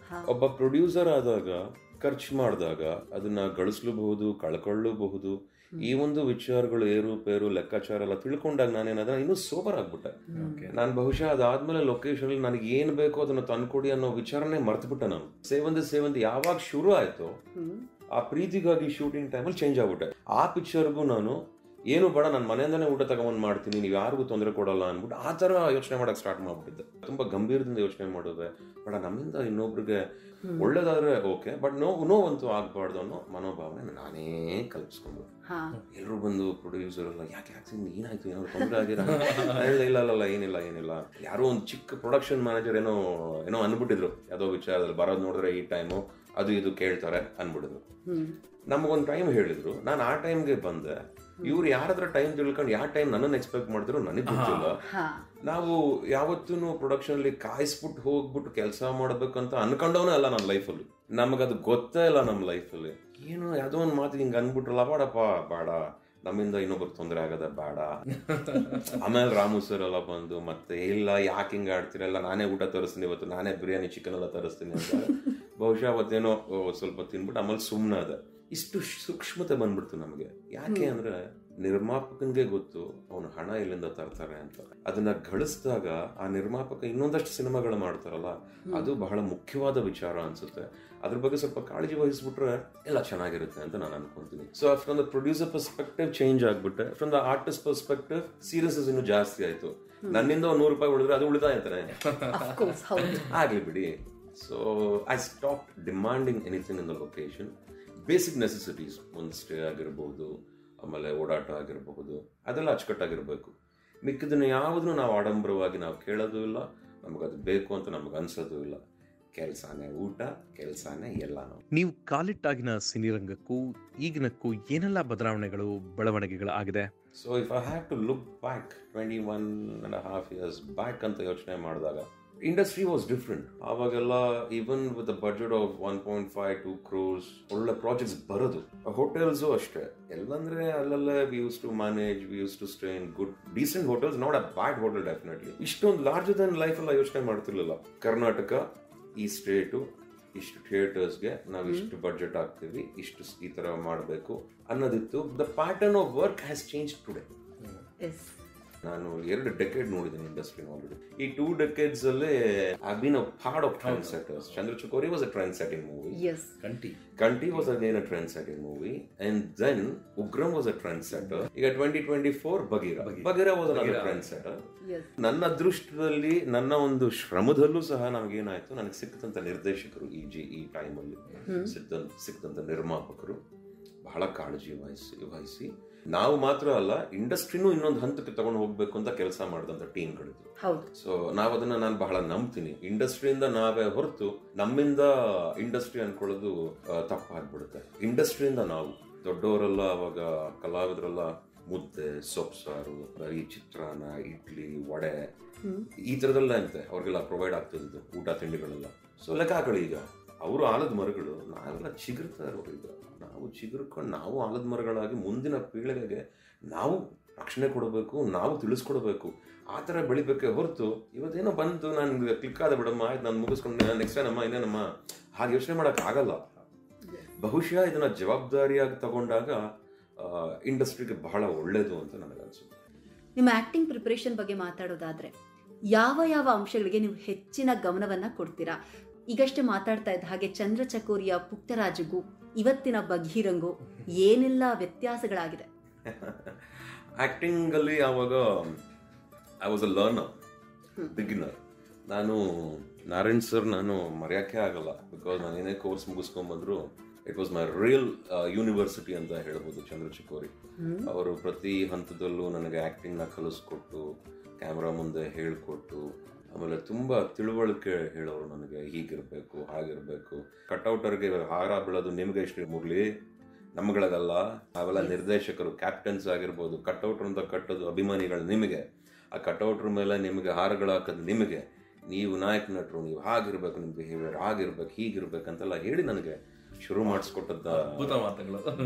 ಒಬ್ಬ ಪ್ರೊಡ್ಯೂಸರ್ ಆದಾಗ ಖರ್ಚು ಮಾಡಿದಾಗ ಅದನ್ನ ಗಳಿಸಲೂಬಹುದು, ಕಳ್ಕೊಳ್ಳಬಹುದು. ಈ ಒಂದು ವಿಚಾರಗಳು ಏರುಪೇರು ಲೆಕ್ಕಾಚಾರ ಎಲ್ಲ ತಿಳ್ಕೊಂಡಾಗ ನಾನೇನಾದ್ರೆ ಇನ್ನೂ ಸೋಬರ್ ಆಗ್ಬಿಟ್ಟೆ. ನಾನು ಬಹುಶಃ ಅದಾದ್ಮೇಲೆ ಲೊಕೇಶನ್ ಅಲ್ಲಿ ನನಗೆ ಏನ್ ಬೇಕೋ ಅದನ್ನ ತಂದ್ಕೊಡಿ ಅನ್ನೋ ವಿಚಾರನೇ ಮರ್ತ್ಬಿಟ್ಟೆ. ನಾನು ಸೇವಂತಿ ಯಾವಾಗ ಶುರು ಆಯ್ತು ಆ ಪ್ರೀತಿಗಾಗಿ ಶೂಟಿಂಗ್ ಟೈಮಲ್ಲಿ ಚೇಂಜ್ ಆಗ್ಬಿಟ್ಟೆ. ಆ ಪಿಕ್ಚರ್ಗೂ ನಾನು ಏನು ಬೇಡ, ನಾನು ಮನೆಯಿಂದಾನೇ ಊಟ ತಗೊಂಡ್ ಮಾಡ್ತೀನಿ, ನೀವು ಯಾರಿಗೂ ತೊಂದರೆ ಕೊಡಲ್ಲ ಅನ್ಬಿಟ್ಟು ಆ ತರ ಯೋಚನೆ ಮಾಡಕ್ ಸ್ಟಾರ್ಟ್ ಮಾಡ್ಬಿಟ್ಟಿದ್ದೆ. ತುಂಬಾ ಗಂಭೀರದಿಂದ ಯೋಚನೆ ಮಾಡೋದೆ, ಬಟ್ ನಮ್ಮಿಂದ ಇನ್ನೊಬ್ರಿಗೆ ಒಳ್ಳೇದಾದ್ರೆ ಓಕೆ, ಬಟ್ ನೋವಂತೂ ಆಗ್ಬಾರ್ದು ಅನ್ನೋ ಮನೋಭಾವನೆ ನಾನೇ ಕಲ್ಪಿಸ್ಕೊಂಡು. ಎಲ್ರು ಬಂದು ಪ್ರೊಡ್ಯೂಸರ್ ಎಲ್ಲ ಯಾಕೆ ಏನಾಯ್ತು, ಏನಾದ್ರು ತೊಂದರೆ ಆಗಿರ? ಇಲ್ಲ ಏನಿಲ್ಲ. ಯಾರೋ ಒಂದು ಚಿಕ್ಕ ಪ್ರೊಡಕ್ಷನ್ ಮ್ಯಾನೇಜರ್ ಏನೋ ಅನ್ಬಿಟ್ಟಿದ್ರು, ಯಾವ್ದೋ ವಿಚಾರದಲ್ಲಿ ಬರೋದು ನೋಡಿದ್ರೆ ಈ ಟೈಮು ಅದು ಇದು ಕೇಳ್ತಾರೆ ಅನ್ಬಿಟ್ಟಿದ್ರು. ನಮಗೊಂದು ಟೈಮ್ ಹೇಳಿದ್ರು, ನಾನು ಆ ಟೈಮ್ಗೆ ಬಂದೆ. ಇವ್ರು ಯಾರತ್ರ ಟೈಮ್ ತಿಳ್ಕೊಂಡು ಯಾವ ಟೈಮ್ ನನ್ನನ್ನು ಎಕ್ಸ್ಪೆಕ್ಟ್ ಮಾಡಿದ್ರು ನನಗೆ ಗೊತ್ತಿಲ್ಲ. ನಾವು ಯಾವತ್ತೂ ಪ್ರೊಡಕ್ಷನ್ ಅಲ್ಲಿ ಕಾಯಿಸ್ಬಿಟ್ಟು ಹೋಗ್ಬಿಟ್ಟು ಕೆಲಸ ಮಾಡ್ಬೇಕಂತ ಅನ್ಕೊಂಡವನೇ ಅಲ್ಲ ನನ್ನ ಲೈಫಲ್ಲಿ. ನಮಗದು ಗೊತ್ತೇ ಇಲ್ಲ ನಮ್ಮ ಲೈಫಲ್ಲಿ. ಏನೋ ಯಾವ್ದೋ ಒಂದು ಮಾತು ಹಿಂಗೆ ಅನ್ಬಿಟ್ರಲ್ಲ, ಬೇಡ ನಮ್ಮಿಂದ ಇನ್ನೊಬ್ರು ತೊಂದರೆ ಆಗದ ಬೇಡ. ಆಮೇಲೆ ರಾಮು ಸರ್ ಎಲ್ಲ ಬಂದು ಮತ್ತೆ ಇಲ್ಲ ಯಾಕೆ ಹಿಂಗೆ ಆಡ್ತೀರಲ್ಲ, ನಾನೇ ಊಟ ತರಿಸ್ತೀನಿ ಇವತ್ತು, ನಾನೇ ಬಿರಿಯಾನಿ ಚಿಕನ್ ಎಲ್ಲ ತರಿಸ್ತೀನಿ ಅಂತ. ಬಹುಶಃ ಅವತ್ತೇನೋ ಸ್ವಲ್ಪ ತಿನ್ಬಿಟ್ಟು ಆಮೇಲೆ ಸುಮ್ಮನೆ ಅದ. ಇಷ್ಟು ಸೂಕ್ಷ್ಮತೆ ಬಂದ್ಬಿಡ್ತು ನಮಗೆ. ಯಾಕೆ ಅಂದ್ರೆ ನಿರ್ಮಾಪಕನ್ಗೆ ಗೊತ್ತು ಅವನು ಹಣ ಎಲ್ಲಿಂದ ತರ್ತಾರೆ ಅಂತ. ಅದನ್ನ ಗಳಿಸಿದಾಗ ಆ ನಿರ್ಮಾಪಕ ಇನ್ನೊಂದಷ್ಟು ಸಿನಿಮಾಗಳು ಮಾಡ್ತಾರಲ್ಲ, ಅದು ಬಹಳ ಮುಖ್ಯವಾದ ವಿಚಾರ ಅನ್ಸುತ್ತೆ. ಅದ್ರ ಬಗ್ಗೆ ಸ್ವಲ್ಪ ಕಾಳಜಿ ವಹಿಸ್ಬಿಟ್ರೆ ಎಲ್ಲ ಚೆನ್ನಾಗಿರುತ್ತೆ ಅಂತ ನಾನು ಅನ್ಕೊಂತೀನಿ. So from the producer perspective change ಆಗ್ಬಿಟ್ಟೆ, from the artist perspective seriousness ಇನ್ನೂ ಜಾಸ್ತಿ ಆಯ್ತು. ನನ್ನಿಂದ $100 ಉಳಿದ್ರೆ ಅದು ಉಳಿತಾಯ ಅಂತಾನೆ ಆಗ್ಲಿ ಬಿಡಿ. So I stop demanding anything in the location. Basic necessities, ಒಂದು ಸ್ಟೇ ಆಗಿರ್ಬೋದು, ಆಮೇಲೆ ಓಡಾಟ ಆಗಿರಬಹುದು, ಅದೆಲ್ಲ ಅಚ್ಚುಕಟ್ಟಾಗಿರ್ಬೇಕು. ಮಿಕ್ಕಿದನ್ನ ಯಾವುದನ್ನು ನಾವು ಆಡಂಬರವಾಗಿ ನಾವು ಕೇಳೋದು ಇಲ್ಲ, ನಮಗದು ಬೇಕು ಅಂತ ನಮಗೆ ಅನ್ಸೋದು ಇಲ್ಲ. ಕೆಲಸನೇ ಊಟ, ಕೆಲಸನೇ ಎಲ್ಲ. ನೀವು ಕಾಲಿಟ್ಟಾಗಿನ ಸಿನಿರಂಗಕ್ಕೂ ಈಗಿನಕ್ಕೂ ಏನೆಲ್ಲ ಬದಲಾವಣೆಗಳು ಬೆಳವಣಿಗೆಗಳು ಆಗಿದೆ? So if I have to look back 21.5 years back ಅಂತ ಯೋಚನೆ ಮಾಡಿದಾಗ ಇಂಡಸ್ಟ್ರಿ ವಾಸ್ ಡಿಫ್ರೆಂಟ್. ಆವಾಗೆಲ್ಲ even with budget of 1.5-2 crores ಒಳ್ಳೆ ಪ್ರಾಜೆಕ್ಟ್ಸ್ ಬರೋದು. ಹೋಟೆಲ್ಸು ಅಷ್ಟೇ, ಎಲ್ಲಂದ್ರೆ ಅಲ್ಲಲ್ಲೇ we use to manage, we use to stay in good decent hotels, not a bad hotel definitely. ಇಷ್ಟೊಂದು ಲಾರ್ಜರ್ ದನ್ ಲೈಫ್ ಎಲ್ಲ ಯೋಚನೆ ಮಾಡ್ತಿರ್ಲಿಲ್ಲ. ಕರ್ನಾಟಕ ಈ ಸ್ಟೇಟು ಇಷ್ಟು ಥಿಯೇಟರ್ಸ್ಗೆ ನಾವು ಇಷ್ಟು ಬಡ್ಜೆಟ್ ಹಾಕ್ತೀವಿ, ಇಷ್ಟು ಈ ತರ ಮಾಡಬೇಕು ಅನ್ನೋದಿತ್ತು. The pattern of work has change today. ನಾನು 2 ಡೆಕೆಡ್ ನೋಡಿದ್ದೀನಿ ಇಂಡಸ್ಟ್ರಿನ ಆಲ್ರೆಡಿ. ಈ 2 decades ಅಲ್ಲಿ I been a part of trend setters. ಚಂದ್ರಚೂರಿ was a trend setting movie. Kanti was again a trend setting movie, and then Ugramm was a trend setter. ಈಗ 2024 Bagheera was another trend setter. ನನ್ನ ಅದೃಷ್ಟದಲ್ಲಿ, ನನ್ನ ಒಂದು ಶ್ರಮದಲ್ಲೂ ಸಹ ನಮಗೇನಾಯ್ತು, ನನಗೆ ಸಿಕ್ಕಂತ ನಿರ್ದೇಶಕರು ಈ ಟೈಮಲ್ಲಿ ಸಿಕ್ಕಂತ ನಿರ್ಮಾಪಕರು ಬಹಳ ಕಾಳಜಿ ವಹಿಸಿ ನಾವು ಮಾತ್ರ ಅಲ್ಲ, ಇಂಡಸ್ಟ್ರಿನೂ ಇನ್ನೊಂದು ಹಂತಕ್ಕೆ ತಗೊಂಡು ಹೋಗ್ಬೇಕು ಅಂತ ಕೆಲಸ ಮಾಡಿದಂತ ಟೀಮ್ಗಳಿದ್ರು. ಸೊ ನಾನು ಬಹಳ ನಂಬ್ತೀನಿ, ಇಂಡಸ್ಟ್ರಿಯಿಂದ ನಾವೇ ಹೊರತು ನಮ್ಮಿಂದ ಇಂಡಸ್ಟ್ರಿ ಅನ್ಕೊಳ್ಳೋದು ತಪ್ಪಾಗ್ಬಿಡುತ್ತೆ. ಇಂಡಸ್ಟ್ರಿಯಿಂದ ನಾವು ದೊಡ್ಡವರೆಲ್ಲ, ಅವಾಗ ಕಲಾವಿದರೆಲ್ಲ ಮುದ್ದೆ, ಸೊಪ್ಸಾರು, ಬರೀ ಚಿತ್ರಾನ್ನ, ಇಡ್ಲಿ, ವಡೆ ಈ ತರದೆಲ್ಲ ಅಂತೆ ಅವ್ರಿಗೆಲ್ಲ ಪ್ರೊವೈಡ್ ಆಗ್ತಿದ್ದು ಊಟ ತಿಂಡಿಗಳೆಲ್ಲ. ಸೊ ಲೆಕ್ಕ ಹಾಕೊಳ್ಳಿ, ಈಗ ಅವರು ಆಲದ ಮರಗಳು, ನಾವೆಲ್ಲ ಚಿಗುರ್ತಾ ಇರೋರು. ಈಗ ನಾವು ಚಿಗುರ್ಕೊಂಡು ನಾವು ಆಲದ ಮರಗಳಾಗಿ ಮುಂದಿನ ಪೀಳಿಗೆಗೆ ನಾವು ರಕ್ಷಣೆ ಕೊಡಬೇಕು, ನಾವು ತಿಳಿಸ್ಕೊಡ್ಬೇಕು, ಆ ಥರ ಬೆಳಿಬೇಕೆ ಹೊರತು ಇವತ್ತೇನೋ ಬಂತು ನಾನು ಕ್ಲಿಕ್ ಆದ ಬಿಡಮ್ಮ, ಆಯ್ತು ನಾನು ಮುಗಿಸ್ಕೊಂಡು ನೆಕ್ಸ್ಟ್ ಟೈಮ್ ಇನ್ನೇನಮ್ಮ ಹಾಗೆ ಯೋಚನೆ ಮಾಡೋಕೆ ಆಗಲ್ಲ. ಬಹುಶಃ ಇದನ್ನ ಜವಾಬ್ದಾರಿಯಾಗಿ ತಗೊಂಡಾಗ ಇಂಡಸ್ಟ್ರಿಗೆ ಬಹಳ ಒಳ್ಳೇದು ಅಂತ ನನಗನ್ಸುತ್ತೆ. ನಿಮ್ಮ ಆಕ್ಟಿಂಗ್ ಪ್ರಿಪರೇಷನ್ ಬಗ್ಗೆ ಮಾತಾಡೋದಾದ್ರೆ ಯಾವ ಯಾವ ಅಂಶಗಳಿಗೆ ನೀವು ಹೆಚ್ಚಿನ ಗಮನವನ್ನ ಕೊಡ್ತೀರಾ? ಈಗಷ್ಟೇ ಮಾತಾಡ್ತಾ ಇದ್ದ ಹಾಗೆ ಚಂದ್ರಚಕೋರಿಯ ಪುಟ್ಟರಾಜುಗೂ ಇವತ್ತಿನ ಬಗೀರಂಗೂ ಏನೆಲ್ಲ ವ್ಯತ್ಯಾಸಗಳಾಗಿದೆ? ಆ್ಯಕ್ಟಿಂಗಲ್ಲಿ ಆವಾಗ I was a learner, beginner. ನಾನು ನಾರಾಯಣ್ ಸರ್ ನಾನು ಮರೆಯೋಕ್ಕೆ ಆಗಲ್ಲ, ಬಿಕಾಸ್ ನಾನು ಏನೇ ಕೋರ್ಸ್ ಮುಗಿಸ್ಕೊಂಡ್ಬಂದ್ರು it was my real university ಅಂತ ಹೇಳ್ಬೋದು. ಚಂದ್ರ ಚಿಕ್ಕೋರಿ ಅವರು ಪ್ರತಿ ಹಂತದಲ್ಲೂ ನನಗೆ ಆ್ಯಕ್ಟಿಂಗ್ನ ಕಲಿಸ್ಕೊಟ್ಟು, ಕ್ಯಾಮ್ರಾ ಮುಂದೆ ಹೇಳಿಕೊಟ್ಟು, ಆಮೇಲೆ ತುಂಬ ತಿಳುವಳಿಕೆ ಹೇಳೋರು ನನಗೆ, ಹೀಗಿರಬೇಕು ಹಾಗಿರಬೇಕು. ಕಟ್ಔಟರ್ಗೆ ಹಾರ ಬೀಳೋದು ನಿಮಗೆ ಇಷ್ಟು ಮುರಳಿ, ನಮ್ಗಳಿಗಲ್ಲ. ಅವೆಲ್ಲ ನಿರ್ದೇಶಕರು, ಕ್ಯಾಪ್ಟನ್ಸ್ ಆಗಿರ್ಬೋದು. ಕಟ್ಔಟ್ರ್ ಅಂತ ಕಟ್ಟೋದು ಅಭಿಮಾನಿಗಳು ನಿಮಗೆ, ಆ ಕಟ್ಔಟ್ರ್ ಮೇಲೆ ನಿಮಗೆ ಹಾರಗಳು ಹಾಕೋದು ನಿಮಗೆ. ನೀವು ನಾಯಕ ನಟರು, ನೀವು ಹಾಗಿರ್ಬೇಕು, ನಿಮ್ಮ ಬಿಹೇವಿಯರ್ ಆಗಿರ್ಬೇಕು, ಹೀಗಿರ್ಬೇಕಂತೆಲ್ಲ ಹೇಳಿ ನನಗೆ ಶುರು ಮಾಡಿಸ್ಕೊಟ್ಟದ್ದ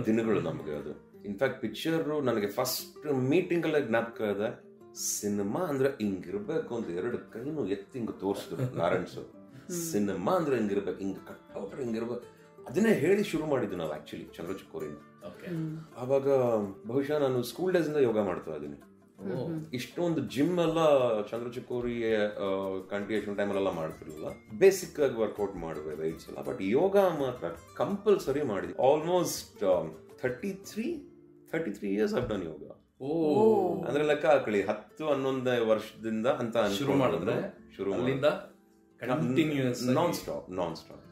ದಿನಗಳು ನಮಗೆ ಅದು. ಇನ್ಫ್ಯಾಕ್ಟ್ ಪಿಕ್ಚರು ನನಗೆ ಫಸ್ಟ್ ಮೀಟಿಂಗಲ್ಲೇ ಜ್ಞಾಪಕ ಇದೆ. ಸಿನಿಮಾ ಅಂದ್ರೆ ಹಿಂಗಿರ್ಬೇಕು ಅಂತ 2 ಕೈನು ಎತ್ತಿ ಹಿಂಗೆ ತೋರಿಸಿದ್ರು ನಾರಾಯಣ್ ಸರ್. ಸಿನಿಮಾ ಅಂದ್ರೆ ಹಿಂಗಿರ್ಬೇಕು, ಹಿಂಗೆ ಕಟ್ಔಟ್ರ್ ಹಿಂಗಿರ್ಬೇಕು, ಅದನ್ನೇ ಹೇಳಿ ಶುರು ಮಾಡಿದ್ದು ನಾವು ಆಕ್ಚುಲಿ ಚಂದ್ರ ಚಿಕ್ಕೋರಿನ. ಆವಾಗ ಬಹುಶಃ ನಾನು ಸ್ಕೂಲ್ ಡೇಸ್ ಇಂದ ಯೋಗ ಮಾಡ್ತಾ ಇದ್ದೀನಿ. ಇಷ್ಟೊಂದು ಜಿಮ್ ಎಲ್ಲ ಚಂದ್ರ ಚಿಕ್ಕೋರಿ ಕಂಟಿನ್ಯೂಷನ್ ಟೈಮಲ್ಲೆಲ್ಲ ಮಾಡ್ತಿರ್ಲಿಲ್ಲ. ಬೇಸಿಕ್ ಆಗಿ ವರ್ಕೌಟ್ ಮಾಡುವೆ ವೆಯ್ಟ್ಸ್ ಎಲ್ಲ. ಬಟ್ ಯೋಗ ಮಾತ್ರ ಕಂಪಲ್ಸರಿ ಮಾಡಿದ್ವಿ. ಆಲ್ಮೋಸ್ಟ್ 33 ಇಯರ್ಸ್ ಆಫ್ ಡನ್ ಯೋಗ. ಅಂದ್ರೆ ಲೆಕ್ಕ ಹಾಕಳಿ 10-11 ವರ್ಷದಿಂದ ಅಂತ ಶುರು ಮಾಡಿದ್ರೆ ನಾನ್ ಸ್ಟಾಪ್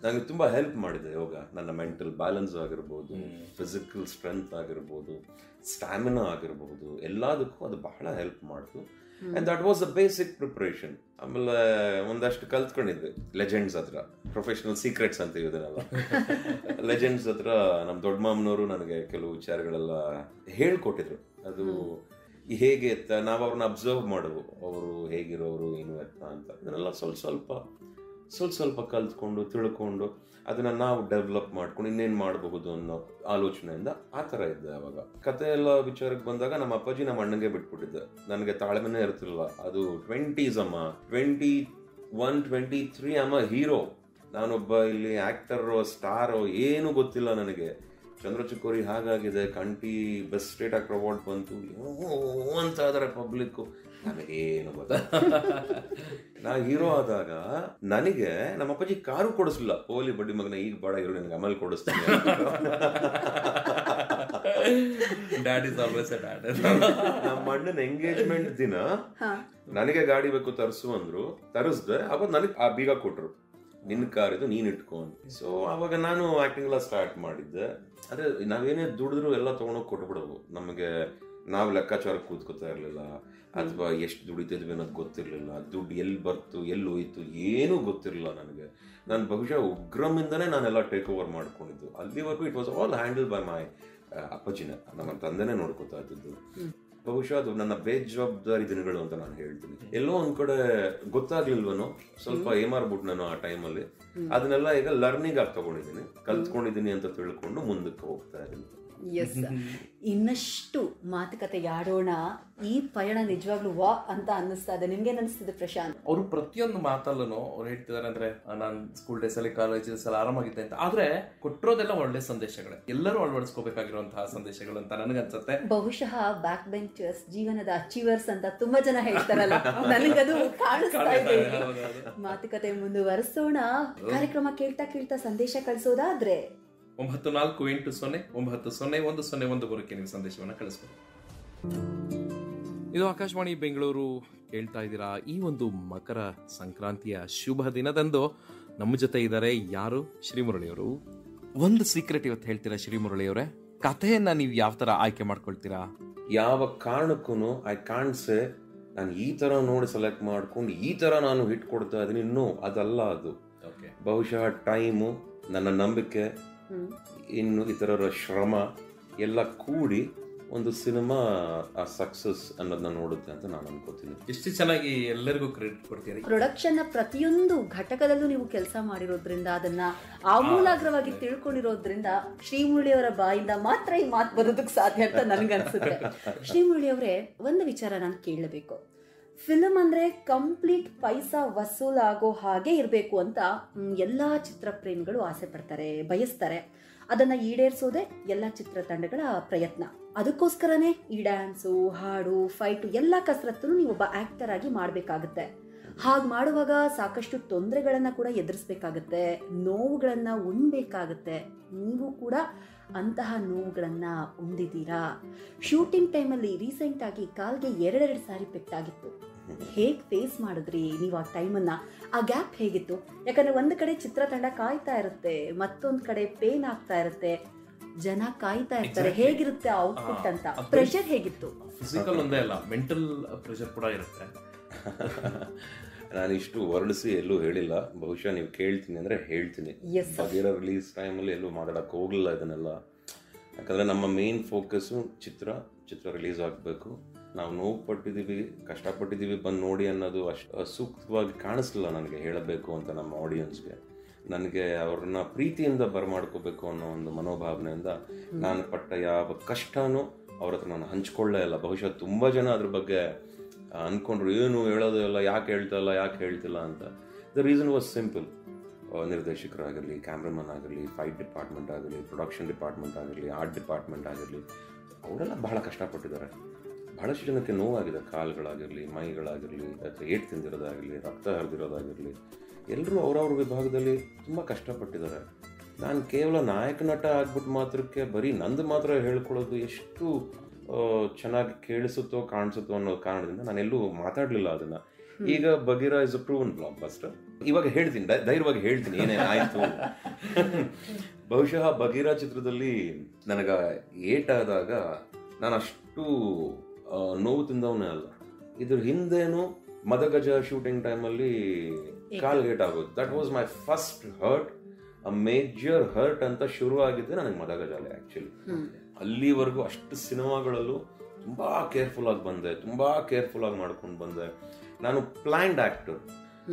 ನಂಗೆ ತುಂಬಾ ಹೆಲ್ಪ್ ಮಾಡಿದೆ ಯೋಗ. ನನ್ನ ಮೆಂಟಲ್ ಬ್ಯಾಲೆನ್ಸ್ ಆಗಿರ್ಬೋದು, ಫಿಸಿಕಲ್ ಸ್ಟ್ರೆಂತ್ ಆಗಿರ್ಬೋದು, ಸ್ಟ್ಯಾಮಿನಾ ಆಗಿರ್ಬೋದು, ಎಲ್ಲದಕ್ಕೂ ಅದು ಬಹಳ ಹೆಲ್ಪ್ ಮಾಡ್ತು. And that was the basic preparation. ಆಮೇಲೆ ಒಂದಷ್ಟು ಕಲ್ತ್ಕೊಂಡಿದ್ವಿ ಲೆಜೆಂಡ್ಸ್ ಹತ್ರ, ಪ್ರೊಫೆಷನಲ್ ಸೀಕ್ರೆಟ್ಸ್ ಅಂತ ಇದನ್ನೆಲ್ಲ. ಲೆಜೆಂಡ್ಸ್ ಹತ್ರ ನಮ್ಮ ದೊಡ್ಡ ಮಾಮನವರು ನನಗೆ ಕೆಲವು ವಿಚಾರಗಳೆಲ್ಲ ಹೇಳ್ಕೊಟ್ಟಿದ್ರು. ಅದು ಹೇಗೆ ಎತ್ತ ನಾವು ಅವ್ರನ್ನ ಅಬ್ಸರ್ವ್ ಮಾಡುವು, ಅವರು ಹೇಗಿರೋರು ಏನು ಎತ್ತ ಅಂತ. ಇದನ್ನೆಲ್ಲ ಸ್ವಲ್ಪ ಕಲ್ತ್ಕೊಂಡು ತಿಳ್ಕೊಂಡು ಅದನ್ನ ನಾವು ಡೆವಲಪ್ ಮಾಡ್ಕೊಂಡು ಇನ್ನೇನು ಮಾಡಬಹುದು ಅನ್ನೋ ಆಲೋಚನೆಯಿಂದ ಆ ಥರ ಇದ್ದೆ. ಅವಾಗ ಕತೆ ಎಲ್ಲ ವಿಚಾರಕ್ಕೆ ಬಂದಾಗ ನಮ್ಮ ಅಪ್ಪಾಜಿ ನಮ್ಮ ಅಣ್ಣಂಗೆ ಬಿಟ್ಬಿಟ್ಟಿದ್ದೆ. ನನಗೆ ತಾಳ್ಮೆನೇ ಇರ್ತಿಲ್ಲ. ಅದು 20s ಅಮ್ಮ, 21, 23 ಅಮ್ಮ ಹೀರೋ. ನಾನೊಬ್ಬ ಇಲ್ಲಿ ಆಕ್ಟರು, ಸ್ಟಾರು ಏನು ಗೊತ್ತಿಲ್ಲ ನನಗೆ. ಚಂದ್ರ ಚಿಕ್ಕೋರಿ ಹಾಗಾಗಿದೆ, ಕಂಟಿ ಬೆಸ್ಟ್ ಸ್ಟೇಟ್ ಆಕ್ಟರ್ ಅವಾರ್ಡ್ ಬಂತು ಅಂತ ಆದರೆ ಪಬ್ಲಿಕ್ ನನಗೇನು ಗೊತ್ತ. ನಾ ಹೀರೋ ಆದಾಗ ನನಗೆ ನಮ್ಮ ಅಪ್ಪಾಜಿ ಕಾರು ಕೊಡಿಸ್ಲಿಲ್ಲ. ಹೋಲಿ ಬಡ್ಡಿ ಮಗನ, ಈಗ ಬಾಡ ಇರೋ ನಿನ್ಗೆ ಆಮೇಲೆ ಕೊಡಿಸ್ತೀನಿ. ನಮ್ಮ ಅಣ್ಣನ ಎಂಗೇಜ್ಮೆಂಟ್ ದಿನ ನನಗೆ ಗಾಡಿ ಬೇಕು ತರಿಸು ಅಂದ್ರು, ತರಿಸ್ದೆ. ಅವಾಗ ನನಗೆ ಆ ಬೀಗ ಕೊಟ್ರು, ನಿನ್ನ ಕಾರ್ ಇದು, ನೀನ್ ಇಟ್ಕೊಂಡು. ಸೊ ಅವಾಗ ನಾನು ಆಕ್ಟಿಂಗ್ ಎಲ್ಲ ಸ್ಟಾರ್ಟ್ ಮಾಡಿದ್ದೆ. ಅಂದ್ರೆ ನಾವೇನೇ ದುಡಿದ್ರು ಎಲ್ಲ ತಗೊಂಡೋಗಿ ಕೊಟ್ಬಿಡೋದು. ನಮಗೆ ನಾವು ಲೆಕ್ಕಾಚಾರಕ್ಕೆ ಕೂತ್ಕೋತಾ ಇರಲಿಲ್ಲ, ಅಥವಾ ಎಷ್ಟು ದುಡಿತಿದ್ವಿ ಅನ್ನೋದು ಗೊತ್ತಿರಲಿಲ್ಲ. ದುಡ್ಡು ಎಲ್ಲಿ ಬರ್ತು ಎಲ್ಲಿ ಹೋಯ್ತು ಏನೂ ಗೊತ್ತಿರಲಿಲ್ಲ ನನಗೆ. ನಾನು ಬಹುಶಃ ಉಗ್ರಮಿಂದನೇ ನಾನೆಲ್ಲ ಟೇಕ್ ಓವರ್ ಮಾಡ್ಕೊಂಡಿದ್ದು. ಅಲ್ಲಿವರೆಗೂ it was all handle by my ಅಪ್ಪಾಜಿನ, ನಮ್ಮ ತಂದೆನೇ ನೋಡ್ಕೋತಾ ಇದ್ದಿದ್ದು. ಬಹುಶಃ ಅದು ನನ್ನ ಬೇಜವಾಬ್ದಾರಿ ದಿನಗಳು ಅಂತ ನಾನು ಹೇಳ್ತೀನಿ. ಎಲ್ಲೋ ಒಂದ್ ಕಡೆ ಗೊತ್ತಾಗ್ಲಿಲ್ವನೋ, ಸ್ವಲ್ಪ ಏಮಾರ್ಬಿಟ್ಟು ನಾನು ಆ ಟೈಮಲ್ಲಿ. ಅದನ್ನೆಲ್ಲ ಈಗ ಲರ್ನಿಂಗ್ ಆಗಿ ತಗೊಂಡಿದ್ದೀನಿ, ಕಲ್ತ್ಕೊಂಡಿದ್ದೀನಿ ಅಂತ ತಿಳ್ಕೊಂಡು ಮುಂದಕ್ಕೆ ಹೋಗ್ತಾ ಇದ್ದೀನಿ. ಎಸ್, ಇನ್ನಷ್ಟು ಮಾತುಕತೆ ಆಡೋಣ. ಈ ಪಯಣ ನಿಜವಾಗ್ಲೂ ವಾ ಅಂತ ಅನ್ನಿಸ್ತಾ ಇದೆ. ನಿಮ್ಗೇನ್ ಅನಿಸ್ತಿದೆ ಪ್ರಶಾಂತ್? ಅವರು ಪ್ರತಿಯೊಂದು ಮಾತಲ್ಲೂ ಅವ್ರು ಹೇಳ್ತಿದಾರೆ ಅಂದ್ರೆ, ನಾನು ಸ್ಕೂಲ್ ಡೇಸ್ ಅಲ್ಲಿ ಕಾಲೇಜಸ್ ಅಲ್ಲಿ ಆರಾಮಾಗಿದ್ದೆ ಅಂತ. ಆದ್ರೆ ಕೊಟ್ಟಿರೋದೆಲ್ಲ ಒಳ್ಳೆ ಸಂದೇಶಗಳೇ, ಎಲ್ಲರೂ ಅಳವಡಿಸ್ಕೋಬೇಕಾಗಿರುವಂತಹ ಸಂದೇಶಗಳು ಅಂತ ನನಗನ್ಸುತ್ತೆ. ಬಹುಶಃ ಬ್ಯಾಕ್ ಬೆಂಚರ್ಸ್ ಜೀವನದ ಅಚೀವರ್ಸ್ ಅಂತ ತುಂಬಾ ಜನ ಹೇಳ್ತಾರಲ್ಲ, ನನಗದು ಕಾಣಿಸ್ತಾ ಇದೆ. ಮಾತುಕತೆ ಮುಂದುವರಿಸೋಣ. ಕಾರ್ಯಕ್ರಮ ಕೇಳ್ತಾ ಸಂದೇಶ ಕಳಿಸೋದಾದ್ರೆ 9480900101 ನೀವು ಸಂದೇಶವನ್ನು ಕಳಿಸ್ಬೋದು. ಇದು ಆಕಾಶವಾಣಿ ಬೆಂಗಳೂರು. ಕೇಳ್ತಾ ಇದ್ದೀರಾ. ಈ ಒಂದು ಮಕರ ಸಂಕ್ರಾಂತಿಯ ಶುಭ ದಿನದಂದು ನಮ್ಮ ಜೊತೆ ಇದ್ದಾರೆ ಯಾರು? ಶ್ರೀಮುರಳಿಯವರು. ಒಂದು ಸೀಕ್ರೆಟ್ ಇವತ್ತು ಹೇಳ್ತೀರಾ ಶ್ರೀಮುರಳಿಯವರೇ? ಕಥೆಯನ್ನ ನೀವು ಯಾವ ತರ ಆಯ್ಕೆ ಮಾಡ್ಕೊಳ್ತೀರಾ? ಯಾವ ಕಾರಣಕ್ಕೂ ಐ ಕಾಂಟ್ ಸೇ ನಾನು ಈ ತರ ನೋಡಿ ಸೆಲೆಕ್ಟ್ ಮಾಡ್ಕೊಂಡು ಈ ತರ ನಾನು ಹಿಟ್ ಕೊಡ್ತಾ ಇದ್ದೀನಿ. ಇನ್ನೂ ಅದಲ್ಲ ಅದು. ಬಹುಶಃ ಟೈಮು, ನನ್ನ ನಂಬಿಕೆ, ಇನ್ನು ಇತರರ ಶ್ರಮ ಎಲ್ಲ ಕೂಡಿ ಒಂದು ಸಿನಿಮಾ ಆ ಸಕ್ಸಸ್ ಅನ್ನೋದನ್ನ ನೋಡುತ್ತೆ ಅಂತ ನಾನು ಅನ್ಕೋತೀನಿ. ಎಷ್ಟು ಚೆನ್ನಾಗಿ ಎಲ್ಲರಿಗೂ ಕ್ರೆಡಿಟ್ ಕೊಡ್ತೀರಿ. ಪ್ರೊಡಕ್ಷನ್ ನ ಪ್ರತಿಯೊಂದು ಘಟಕದಲ್ಲೂ ನೀವು ಕೆಲಸ ಮಾಡಿರೋದ್ರಿಂದ, ಅದನ್ನ ಆಮೂಲಾಗ್ರವಾಗಿ ತಿಳ್ಕೊಂಡಿರೋದ್ರಿಂದ ಶ್ರೀಮುರಳಿಯವರ ಬಾಯಿಂದ ಮಾತ್ರ ಈ ಮಾತು ಬರೋದಕ್ಕೆ ಸಾಧ್ಯ ಅಂತ ನನ್ಗನ್ಸುತ್ತೆ. ಶ್ರೀಮುರಳಿಯವರೇ, ಒಂದು ವಿಚಾರ ನಾನು ಕೇಳಬೇಕು. ಫಿಲ್ಮ್ ಅಂದ್ರೆ ಕಂಪ್ಲೀಟ್ ಪೈಸಾ ವಸೂಲಾಗೋ ಹಾಗೆ ಇರಬೇಕು ಅಂತ ಎಲ್ಲಾ ಚಿತ್ರಪ್ರೇಮಿಗಳು ಆಸೆ ಪಡ್ತಾರೆ, ಬಯಸ್ತಾರೆ. ಅದನ್ನ ಈಡೇರಿಸೋದೇ ಎಲ್ಲ ಚಿತ್ರತಂಡಗಳ ಪ್ರಯತ್ನ. ಅದಕ್ಕೋಸ್ಕರನೇ ಈ ಡ್ಯಾನ್ಸು, ಹಾಡು, ಫೈಟು ಎಲ್ಲ ಕಸರತ್ತು ನೀವು ಒಬ್ಬ ಆಕ್ಟರ್ ಆಗಿ ಮಾಡಬೇಕಾಗುತ್ತೆ. ಹಾಗೆ ಮಾಡುವಾಗ ಸಾಕಷ್ಟು ತೊಂದರೆಗಳನ್ನು ಕೂಡ ಎದುರಿಸ್ಬೇಕಾಗತ್ತೆ, ನೋವುಗಳನ್ನು ಉಣ್ಬೇಕಾಗತ್ತೆ. ನೀವು ಕೂಡ ಅಂತಹ ನೋವುಗಳನ್ನು ಉಂಡಿದ್ದೀರಾ. ಶೂಟಿಂಗ್ ಟೈಮಲ್ಲಿ ರೀಸೆಂಟಾಗಿ ಕಾಲ್ಗೆ 2 ಸಾರಿ ಪೆಟ್ಟಾಗಿತ್ತು. ಹೇಗೆ ಫೇಸ್ ಮಾಡಿದ್ರಿ ನೀವು ಆ ಟೈಮನ್ನು? ಆ ಗ್ಯಾಪ್ ಹೇಗಿತ್ತು? ಯಾಕಂದರೆ ಒಂದು ಕಡೆ ಚಿತ್ರತಂಡ ಕಾಯ್ತಾ ಇರುತ್ತೆ, ಮತ್ತೊಂದು ಕಡೆ ಪೇನ್ ಆಗ್ತಾ ಇರುತ್ತೆ, ಜನ ಕಾಯ್ತಾ ಇರ್ತಾರೆ, ಹೇಗಿರುತ್ತೆ ಔಟ್ಪುಟ್ ಅಂತ. ಪ್ರೆಷರ್ ಹೇಗಿತ್ತು? ಫಿಸಿಕಲ್ ಒಂದೇ ಅಲ್ಲ, ಮೆಂಟಲ್ ಪ್ರೆಷರ್ ಕೂಡ ಇರುತ್ತೆ. ನಾನು ಇಷ್ಟು ವರ್ಣಿಸಿ ಎಲ್ಲೂ ಹೇಳಿಲ್ಲ. ಬಹುಶಃ ನೀವು ಕೇಳ್ತೀನಿ ಅಂದರೆ ಹೇಳ್ತೀನಿ. ಬಗೀರಾ ರಿಲೀಸ್ ಟೈಮಲ್ಲಿ ಎಲ್ಲೂ ಮಾತಾಡೋಕ್ಕೆ ಹೋಗಲಿಲ್ಲ ಇದನ್ನೆಲ್ಲ. ಯಾಕಂದರೆ ನಮ್ಮ ಮೇನ್ ಫೋಕಸ್ಸು ಚಿತ್ರ ರಿಲೀಸ್ ಆಗಬೇಕು. ನಾವು ನೋವು ಪಟ್ಟಿದ್ದೀವಿ, ಕಷ್ಟಪಟ್ಟಿದ್ದೀವಿ, ಬಂದು ನೋಡಿ ಅನ್ನೋದು ಅಷ್ಟು ಸೂಕ್ತವಾಗಿ ಕಾಣಿಸ್ಲಿಲ್ಲ ನನಗೆ ಹೇಳಬೇಕು ಅಂತ ನಮ್ಮ ಆಡಿಯನ್ಸ್ಗೆ. ನನಗೆ ಅವ್ರನ್ನ ಪ್ರೀತಿಯಿಂದ ಬರಮಾಡ್ಕೋಬೇಕು ಅನ್ನೋ ಒಂದು ಮನೋಭಾವನೆಯಿಂದ ನಾನು ಪಟ್ಟ ಯಾವ ಕಷ್ಟನೂ ಅವ್ರ ಹತ್ರ ನಾನು ಹಂಚ್ಕೊಳ್ಳೇ ಇಲ್ಲ. ಬಹುಶಃ ತುಂಬ ಜನ ಅದ್ರ ಬಗ್ಗೆ ಅಂದ್ಕೊಂಡ್ರು, ಏನು ಹೇಳೋದು ಇಲ್ಲ, ಯಾಕೆ ಹೇಳ್ತಿಲ್ಲ ಅಂತ. The reason was simple. ನಿರ್ದೇಶಕರಾಗಿರಲಿ, ಕ್ಯಾಮ್ರಾಮನ್ ಆಗಿರಲಿ, ಫೈಟ್ ಡಿಪಾರ್ಟ್ಮೆಂಟ್ ಆಗಿರಲಿ, ಪ್ರೊಡಕ್ಷನ್ ಡಿಪಾರ್ಟ್ಮೆಂಟ್ ಆಗಿರಲಿ, ಆರ್ಟ್ ಡಿಪಾರ್ಟ್ಮೆಂಟ್ ಆಗಿರಲಿ, ಅವರೆಲ್ಲ ಬಹಳ ಕಷ್ಟಪಟ್ಟಿದ್ದಾರೆ. ಬಹಳಷ್ಟು ಜನಕ್ಕೆ ನೋವಾಗಿದೆ, ಕಾಲುಗಳಾಗಿರಲಿ, ಮೈಗಳಾಗಿರಲಿ, ಅಥವಾ ಏಟು ತಿಂದಿರೋದಾಗಿರಲಿ, ರಕ್ತ ಹರಿದಿರೋದಾಗಿರಲಿ, ಎಲ್ಲರೂ ಅವ್ರವ್ರ ವಿಭಾಗದಲ್ಲಿ ತುಂಬ ಕಷ್ಟಪಟ್ಟಿದ್ದಾರೆ. ನಾನು ಕೇವಲ ನಾಯಕ ನಟ ಆಗ್ಬಿಟ್ಟು ಮಾತ್ರಕ್ಕೆ ಬರೀ ನಂದು ಮಾತ್ರ ಹೇಳ್ಕೊಳ್ಳೋದು ಎಷ್ಟು ಚೆನ್ನಾಗಿ ಕೇಳಿಸುತ್ತೋ ಕಾಣಿಸುತ್ತೋ ಅನ್ನೋ ಕಾರಣದಿಂದ ನಾನೆಲ್ಲೂ ಮಾತಾಡಲಿಲ್ಲ ಅದನ್ನು. ಈಗ Bagheera is a proven blockbuster. ಇವಾಗ ಹೇಳ್ತೀನಿ, ಧೈರ್ಯವಾಗಿ ಹೇಳ್ತೀನಿ ಏನೇನಾಯಿತು. ಬಹುಶಃ ಬಗೀರಾ ಚಿತ್ರದಲ್ಲಿ ನನಗೆ ಏಟಾದಾಗ ನಾನು ಅಷ್ಟು ನೋವು ತಿಂದವನೇ ಅಲ್ಲ. ಇದ್ರ ಹಿಂದೇನು ಮದಗಜ ಶೂಟಿಂಗ್ ಟೈಮಲ್ಲಿ ಕಾಲ್ ಏಟ್ ಆಗೋದು. That was my first hurt, a major hurt ಅಂತ ಶುರು ಆಗಿದ್ದೆ ನನಗೆ ಮದಗಜಾಲೆ. ಆ್ಯಕ್ಚುಲಿ ಅಲ್ಲಿವರೆಗೂ ಅಷ್ಟು ಸಿನಿಮಾಗಳಲ್ಲೂ ತುಂಬ ಕೇರ್ಫುಲ್ ಆಗಿ ಮಾಡ್ಕೊಂಡು ಬಂದೆ. ನಾನು ಪ್ಲ್ಯಾಂಡ್ ಆ್ಯಕ್ಟರ್.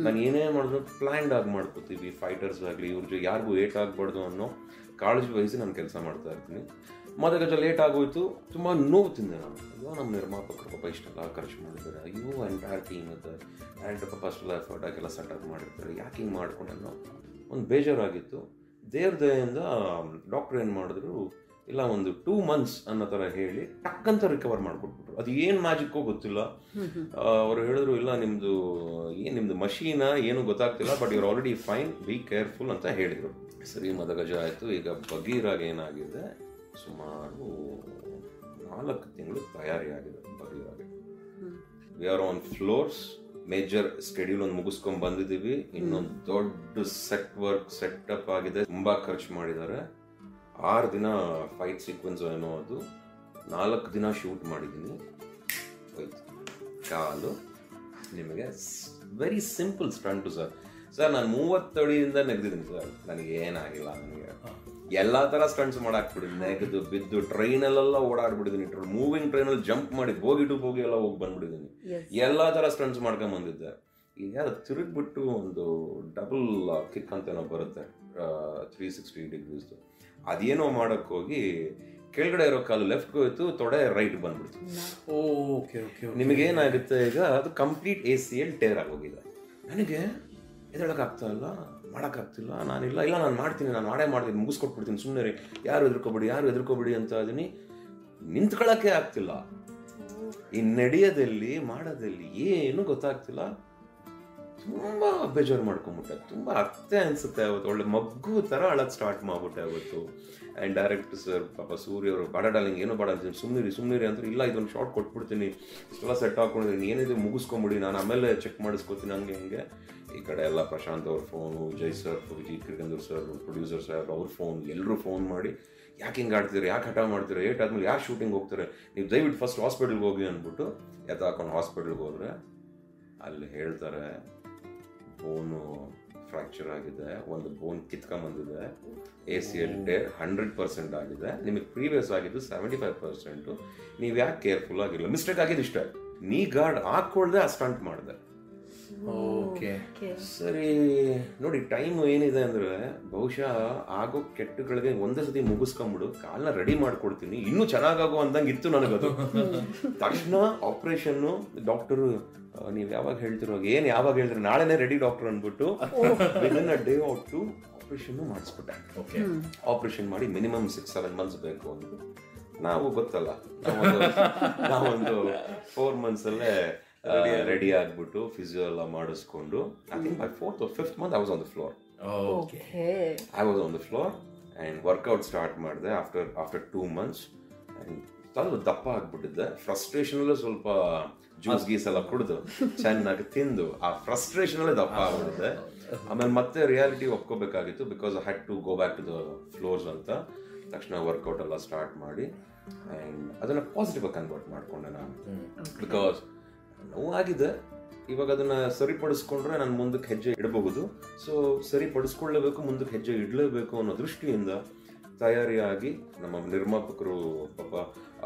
ನಾನು ಏನೇ ಮಾಡಿದ್ರು ಪ್ಲ್ಯಾಂಡ್ ಆಗಿ ಮಾಡ್ಕೋತೀವಿ. ಫೈಟರ್ಸ್ ಆಗಲಿ, ಇವ್ರಿಗೆ ಯಾರಿಗೂ ಏಟ್ ಆಗಬಾರ್ದು ಅನ್ನೋ ಕಾಳಜಿ ವಹಿಸಿ ನಾನು ಕೆಲಸ ಮಾಡ್ತಾ ಇರ್ತೀನಿ. ಮದಗಜ ಲೇಟ್ ಆಗೋಯ್ತು, ತುಂಬ ನೋವು ತಿಂದೆ ನಾನು. ಅಯ್ಯೋ, ನಮ್ಮ ನಿರ್ಮಾಪಕರು ಪಾಪ ಇಷ್ಟೆಲ್ಲ ಖರ್ಚು ಮಾಡಿದ್ದಾರೆ, ಅಯ್ಯೋ ಎಂಟೈರ್ ಟೀಮ್ ಇದೆ, ಡೈರೆಕ್ಟರ್ ಪಾಪ ಅಷ್ಟೆಲ್ಲ ಎಫರ್ಟ್ ಆಗೆಲ್ಲ ಸೆಟಪ್ ಮಾಡಿರ್ತಾರೆ, ಯಾಕೆ ಹಿಂಗೆ ಮಾಡ್ಕೊಂಡೆಲ್ಲೋ ಒಂದು ಬೇಜಾರಾಗಿತ್ತು. ದೇವ್ರ ದಯೆಯಿಂದ ಡಾಕ್ಟ್ರ್ ಏನು ಮಾಡಿದ್ರು, ಇಲ್ಲ ಒಂದು 2 months ಅನ್ನೋ ಥರ ಹೇಳಿ ಟಕ್ಕಂತ ರಿಕವರ್ ಮಾಡಿಕೊಟ್ಬಿಟ್ರು. ಅದು ಏನು ಮ್ಯಾಜಿಕ್ಕೋ ಗೊತ್ತಿಲ್ಲ. ಅವರು ಹೇಳಿದ್ರು, ಇಲ್ಲ ನಿಮ್ಮದು ಮಷೀನ ಏನು ಗೊತ್ತಾಗ್ತಿಲ್ಲ, ಬಟ್ ಇವ್ರು ಆಲ್ರೆಡಿ ಫೈನ್, ಬಿ ಕೇರ್ಫುಲ್ ಅಂತ ಹೇಳಿದರು. ಸರಿ, ಮದಗಜ ಆಯಿತು. ಈಗ ಬಗೀರಾಗ ಏನಾಗಿದೆ, ಸುಮಾರು 4 ತಿಂಗಳು ತಯಾರಿ ಆಗಿದೆ ಬಗೀರಾಗೆ. We are on floors. Major schedule ಒಂದು ಮುಗಿಸ್ಕೊಂಡು ಬಂದಿದ್ದೀವಿ. ಇನ್ನೊಂದು ದೊಡ್ಡ ಸೆಟಪ್ ಆಗಿದೆ. ತುಂಬ ಖರ್ಚು ಮಾಡಿದ್ದಾರೆ. 6 ದಿನ ಫೈಟ್ ಸೀಕ್ವೆನ್ಸ್ ಏನೋ, ಅದು 4 ದಿನ ಶೂಟ್ ಮಾಡಿದ್ದೀನಿ. ಹೋಯ್ತು ಕಾಲು. ನಿಮಗೆ ವೆರಿ ಸಿಂಪಲ್ ಸ್ಟಂಟು ಸರ್. ನಾನು 30 ಅಡಿಯಿಂದ ನೆಗೆದಿದ್ದೀನಿ ಸರ್, ನನಗೆ ಏನಾಗಿಲ್ಲ. ನನಗೆ ಎಲ್ಲ ಥರ ಸ್ಟಂಟ್ಸ್ ಮಾಡಾಕ್ಬಿಟ್ಟಿದ್ದೀನಿ. ನೆಗೆದು ಬಿದ್ದು ಟ್ರೈನಲ್ಲೆಲ್ಲ ಓಡಾಡ್ಬಿಟ್ಟಿದ್ದೀನಿ. ಮೂವಿಂಗ್ ಟ್ರೈನಲ್ಲಿ ಜಂಪ್ ಮಾಡಿ ಬೋಗಿ ಟು ಬೋಗಿ ಎಲ್ಲ ಹೋಗಿ ಬಂದ್ಬಿಟ್ಟಿದ್ದೀನಿ. ಎಲ್ಲ ಥರ ಸ್ಟಂಟ್ಸ್ ಮಾಡ್ಕೊಂಬಂದಿದ್ದೆ. ಈಗ ಅದು ತಿರುಗಿಬಿಟ್ಟು ಒಂದು ಡಬಲ್ ಕಿಕ್ ಅಂತ ಏನೋ ಬರುತ್ತೆ, 360 degrees. ಅದೇನೋ ಮಾಡೋಕ್ಕೆ ಹೋಗಿ ಕೆಳಗಡೆ ಇರೋ ಕಾಲು ಲೆಫ್ಟ್ಗೆ ಹೋಯ್ತು, ತೊಡೆ ರೈಟ್ ಬಂದ್ಬಿಡ್ತು. ನಿಮಗೇನಾಗುತ್ತೆ ಈಗ, ಅದು ಕಂಪ್ಲೀಟ್ ACL ಟೇರ್ ಆಗೋಗಿದೆ. ನನಗೆ ಎದ್ದೇಳಕ್ಕಾಗ್ತಾ ಇಲ್ಲ, ಮಾಡೋಕ್ಕಾಗ್ತಿಲ್ಲ. ನಾನಿಲ್ಲ ನಾನು ಮಾಡ್ತೀನಿ, ಮುಗಿಸ್ಕೊಟ್ಬಿಡ್ತೀನಿ, ಸುಮ್ಮನೆ ಯಾರು ಎದುರ್ಕೋಬೇಡಿ ಅಂತ ಅದೀನಿ. ನಿಂತ್ಕೊಳ್ಳೋಕ್ಕೆ ಆಗ್ತಿಲ್ಲ. ಈ ನಡೆಯೋದಲ್ಲಿ ಮಾಡೋದಲ್ಲಿ ಏನು ಗೊತ್ತಾಗ್ತಿಲ್ಲ. ತುಂಬ ಬೇಜಾರು ಮಾಡ್ಕೊಂಬಿಟ್ಟೆ. ತುಂಬ ಅತ್ತೆ ಅನಿಸುತ್ತೆ. ಅವತ್ತು ಒಳ್ಳೆ ಮಗು ಥರ ಅಳಕ್ಕೆ ಸ್ಟಾರ್ಟ್ ಮಾಡ್ಬಿಟ್ಟೆ ಅವತ್ತು. ಆ್ಯಂಡ್ ಡೈರೆಕ್ಟರ್ ಸರ್ ಪಾಪ ಸೂರ್ಯ ಅವರು, ಬಾಡ ಡಾರ್ಲಿಂಗ್ ಏನೋ ಬಾಡ ಅಂತೀನಿ, ಸುಮ್ಮನಿರಿ ಅಂತ. ಇಲ್ಲ, ಇದೊಂದು ಶಾರ್ಟ್ ಕೊಟ್ಬಿಡ್ತೀನಿ, ಇಷ್ಟೆಲ್ಲ ಸೆಟ್ ಹಾಕೊಂಡಿದ್ದೀನಿ, ಏನಿದೆ ಮುಗಿಸ್ಕೊಂಬಿಡಿ, ನಾನು ಆಮೇಲೆ ಚೆಕ್ ಮಾಡಿಸ್ಕೊತೀನಿ, ಹಂಗೆ. ಈ ಕಡೆ ಎಲ್ಲ ಪ್ರಶಾಂತ್ ಅವ್ರ phone, Vijay sir, Vijay Kiragandur sir, producer Saheb ಅವ್ರ ಫೋನ್, ಎಲ್ಲರೂ ಫೋನ್ ಮಾಡಿ, ಯಾಕೆ ಹಿಂಗೆ ಆಡ್ತೀರಿ, ಯಾಕೆ ಹಠ ಮಾಡ್ತೀರಿ, ಏಟಾದ್ಮೇಲೆ ಯಾರು ಶೂಟಿಂಗ್ ಹೋಗ್ತಾರೆ, ನೀವು ದಯವಿಟ್ಟು ಫಸ್ಟ್ ಹಾಸ್ಪಿಟಲ್ಗೆ ಹೋಗಿ ಅಂದ್ಬಿಟ್ಟು ಎತ್ತಾಕೊಂಡು ಹಾಸ್ಪಿಟಲ್ಗೆ ಹೋದರೆ ಅಲ್ಲಿ ಹೇಳ್ತಾರೆ, ಬೋನು ಫ್ರ್ಯಾಕ್ಚರ್ ಆಗಿದೆ, ಒಂದು ಬೋನ್ ಕಿತ್ಕೊಂಬಂದಿದೆ, ACL ಟೇರ್ 100% ಆಗಿದೆ, ನಿಮಗೆ ಪ್ರೀವಿಯಸ್ ಆಗಿದ್ದು 75%. ನೀವು ಯಾಕೆ ಕೇರ್ಫುಲ್ ಆಗಿಲ್ಲ, ಮಿಸ್ಟೇಕ್ ಆಗಿದ್ದು ಇಷ್ಟ, ನೀ ಗಾರ್ಡ್ ಹಾಕ್ಕೊಳ್ದೆ ಆ ಸ್ಟಂಟ್ ಮಾಡಿದೆ. ಸರಿ ನೋಡಿ, ಟೈಮ್ ಏನಿದೆ ಅಂದ್ರೆ ಬಹುಶಃ ಆಗೋ ಕೆಟ್ಟಗಳಿಗೆ ಒಂದೇ ಸತಿ ಮುಗಿಸ್ಕೊಂಬಿಡು, ಕಾಲನ್ನ ರೆಡಿ ಮಾಡ್ಕೊಡ್ತೀನಿ, ಇನ್ನೂ ಚೆನ್ನಾಗಾಗೋ ಅಂದಂಗೆ ಇತ್ತು ನನಗದು. ತಕ್ಷಣ ಆಪರೇಷನ್ನು ಡಾಕ್ಟರು, ನೀವು ಯಾವಾಗ ಹೇಳ್ತಿರೋ ಯಾವಾಗ ಹೇಳಿದ್ರೆ ನಾಳೆನೇ ರೆಡಿ ಡಾಕ್ಟರ್ ಅಂದ್ಬಿಟ್ಟು within a day or 2 operation ಮಾಡಿಸ್ಬಿಟ್ಟೆ. ಆಪರೇಷನ್ ಮಾಡಿ ಮಿನಿಮಮ್ 6-7 months ಬೇಕು ಅಂದ್ಬಿಟ್ಟು ನಾವು ಗೊತ್ತಲ್ಲ, ನಾವೊಂದು 4 months ಅಲ್ಲೇ ರೆಡಿ ಆಗ್ಬಿಟ್ಟು ಫಿಸಿಯೋ ಎಲ್ಲ ಮಾಡಿಸ್ಕೊಂಡು I think by 4th or 5th month I was on the floor. I was on the floor and workout start ಮಾಡಿದೆ after 2 months and ಸ್ವಲ್ಪ ದಪ್ಪ ಆಗ್ಬಿಟ್ಟಿದ್ದೆ. ಫ್ರಸ್ಟ್ರೇಷನ್ ಅಲ್ಲೇ ಸ್ವಲ್ಪ ಜ್ಯೂಸ್ ಗೀಸ್ ಎಲ್ಲ ಕುಡಿದು ಚೆನ್ನಾಗಿ ತಿಂದು ಆ ಫ್ರಸ್ಟ್ರೇಷನ್ ಅಲ್ಲೇ ದಪ್ಪ ಆಗ್ಬಿಟ್ಟಿದ್ದೆ. ಆಮೇಲೆ ಮತ್ತೆ ರಿಯಾಲಿಟಿ ಒಪ್ಕೋಬೇಕಾಗಿತ್ತು because I had to go back to the floors ಅಂತ. ತಕ್ಷಣ ವರ್ಕೌಟ್ ಎಲ್ಲ ಸ್ಟಾರ್ಟ್ ಮಾಡಿ ಆ್ಯಂಡ್ ಅದನ್ನು ಪಾಸಿಟಿವ್ ಆಗಿ ಕನ್ವರ್ಟ್ ಮಾಡ್ಕೊಂಡೆ ನಾನು. ಬಿಕಾಸ್ ನೋವಾಗಿದೆ, ಇವಾಗ ಅದನ್ನ ಸರಿಪಡಿಸ್ಕೊಂಡ್ರೆ ನಾನು ಮುಂದಕ್ಕೆ ಹೆಜ್ಜೆ ಇಡಬಹುದು. ಸೊ ಸರಿಪಡಿಸ್ಕೊಳ್ಳೇಬೇಕು, ಮುಂದಕ್ಕೆ ಹೆಜ್ಜೆ ಇಡಲೇಬೇಕು ಅನ್ನೋ ದೃಷ್ಟಿಯಿಂದ ತಯಾರಿಯಾಗಿ ನಮ್ಮ ನಿರ್ಮಾಪಕರು ಪಾಪ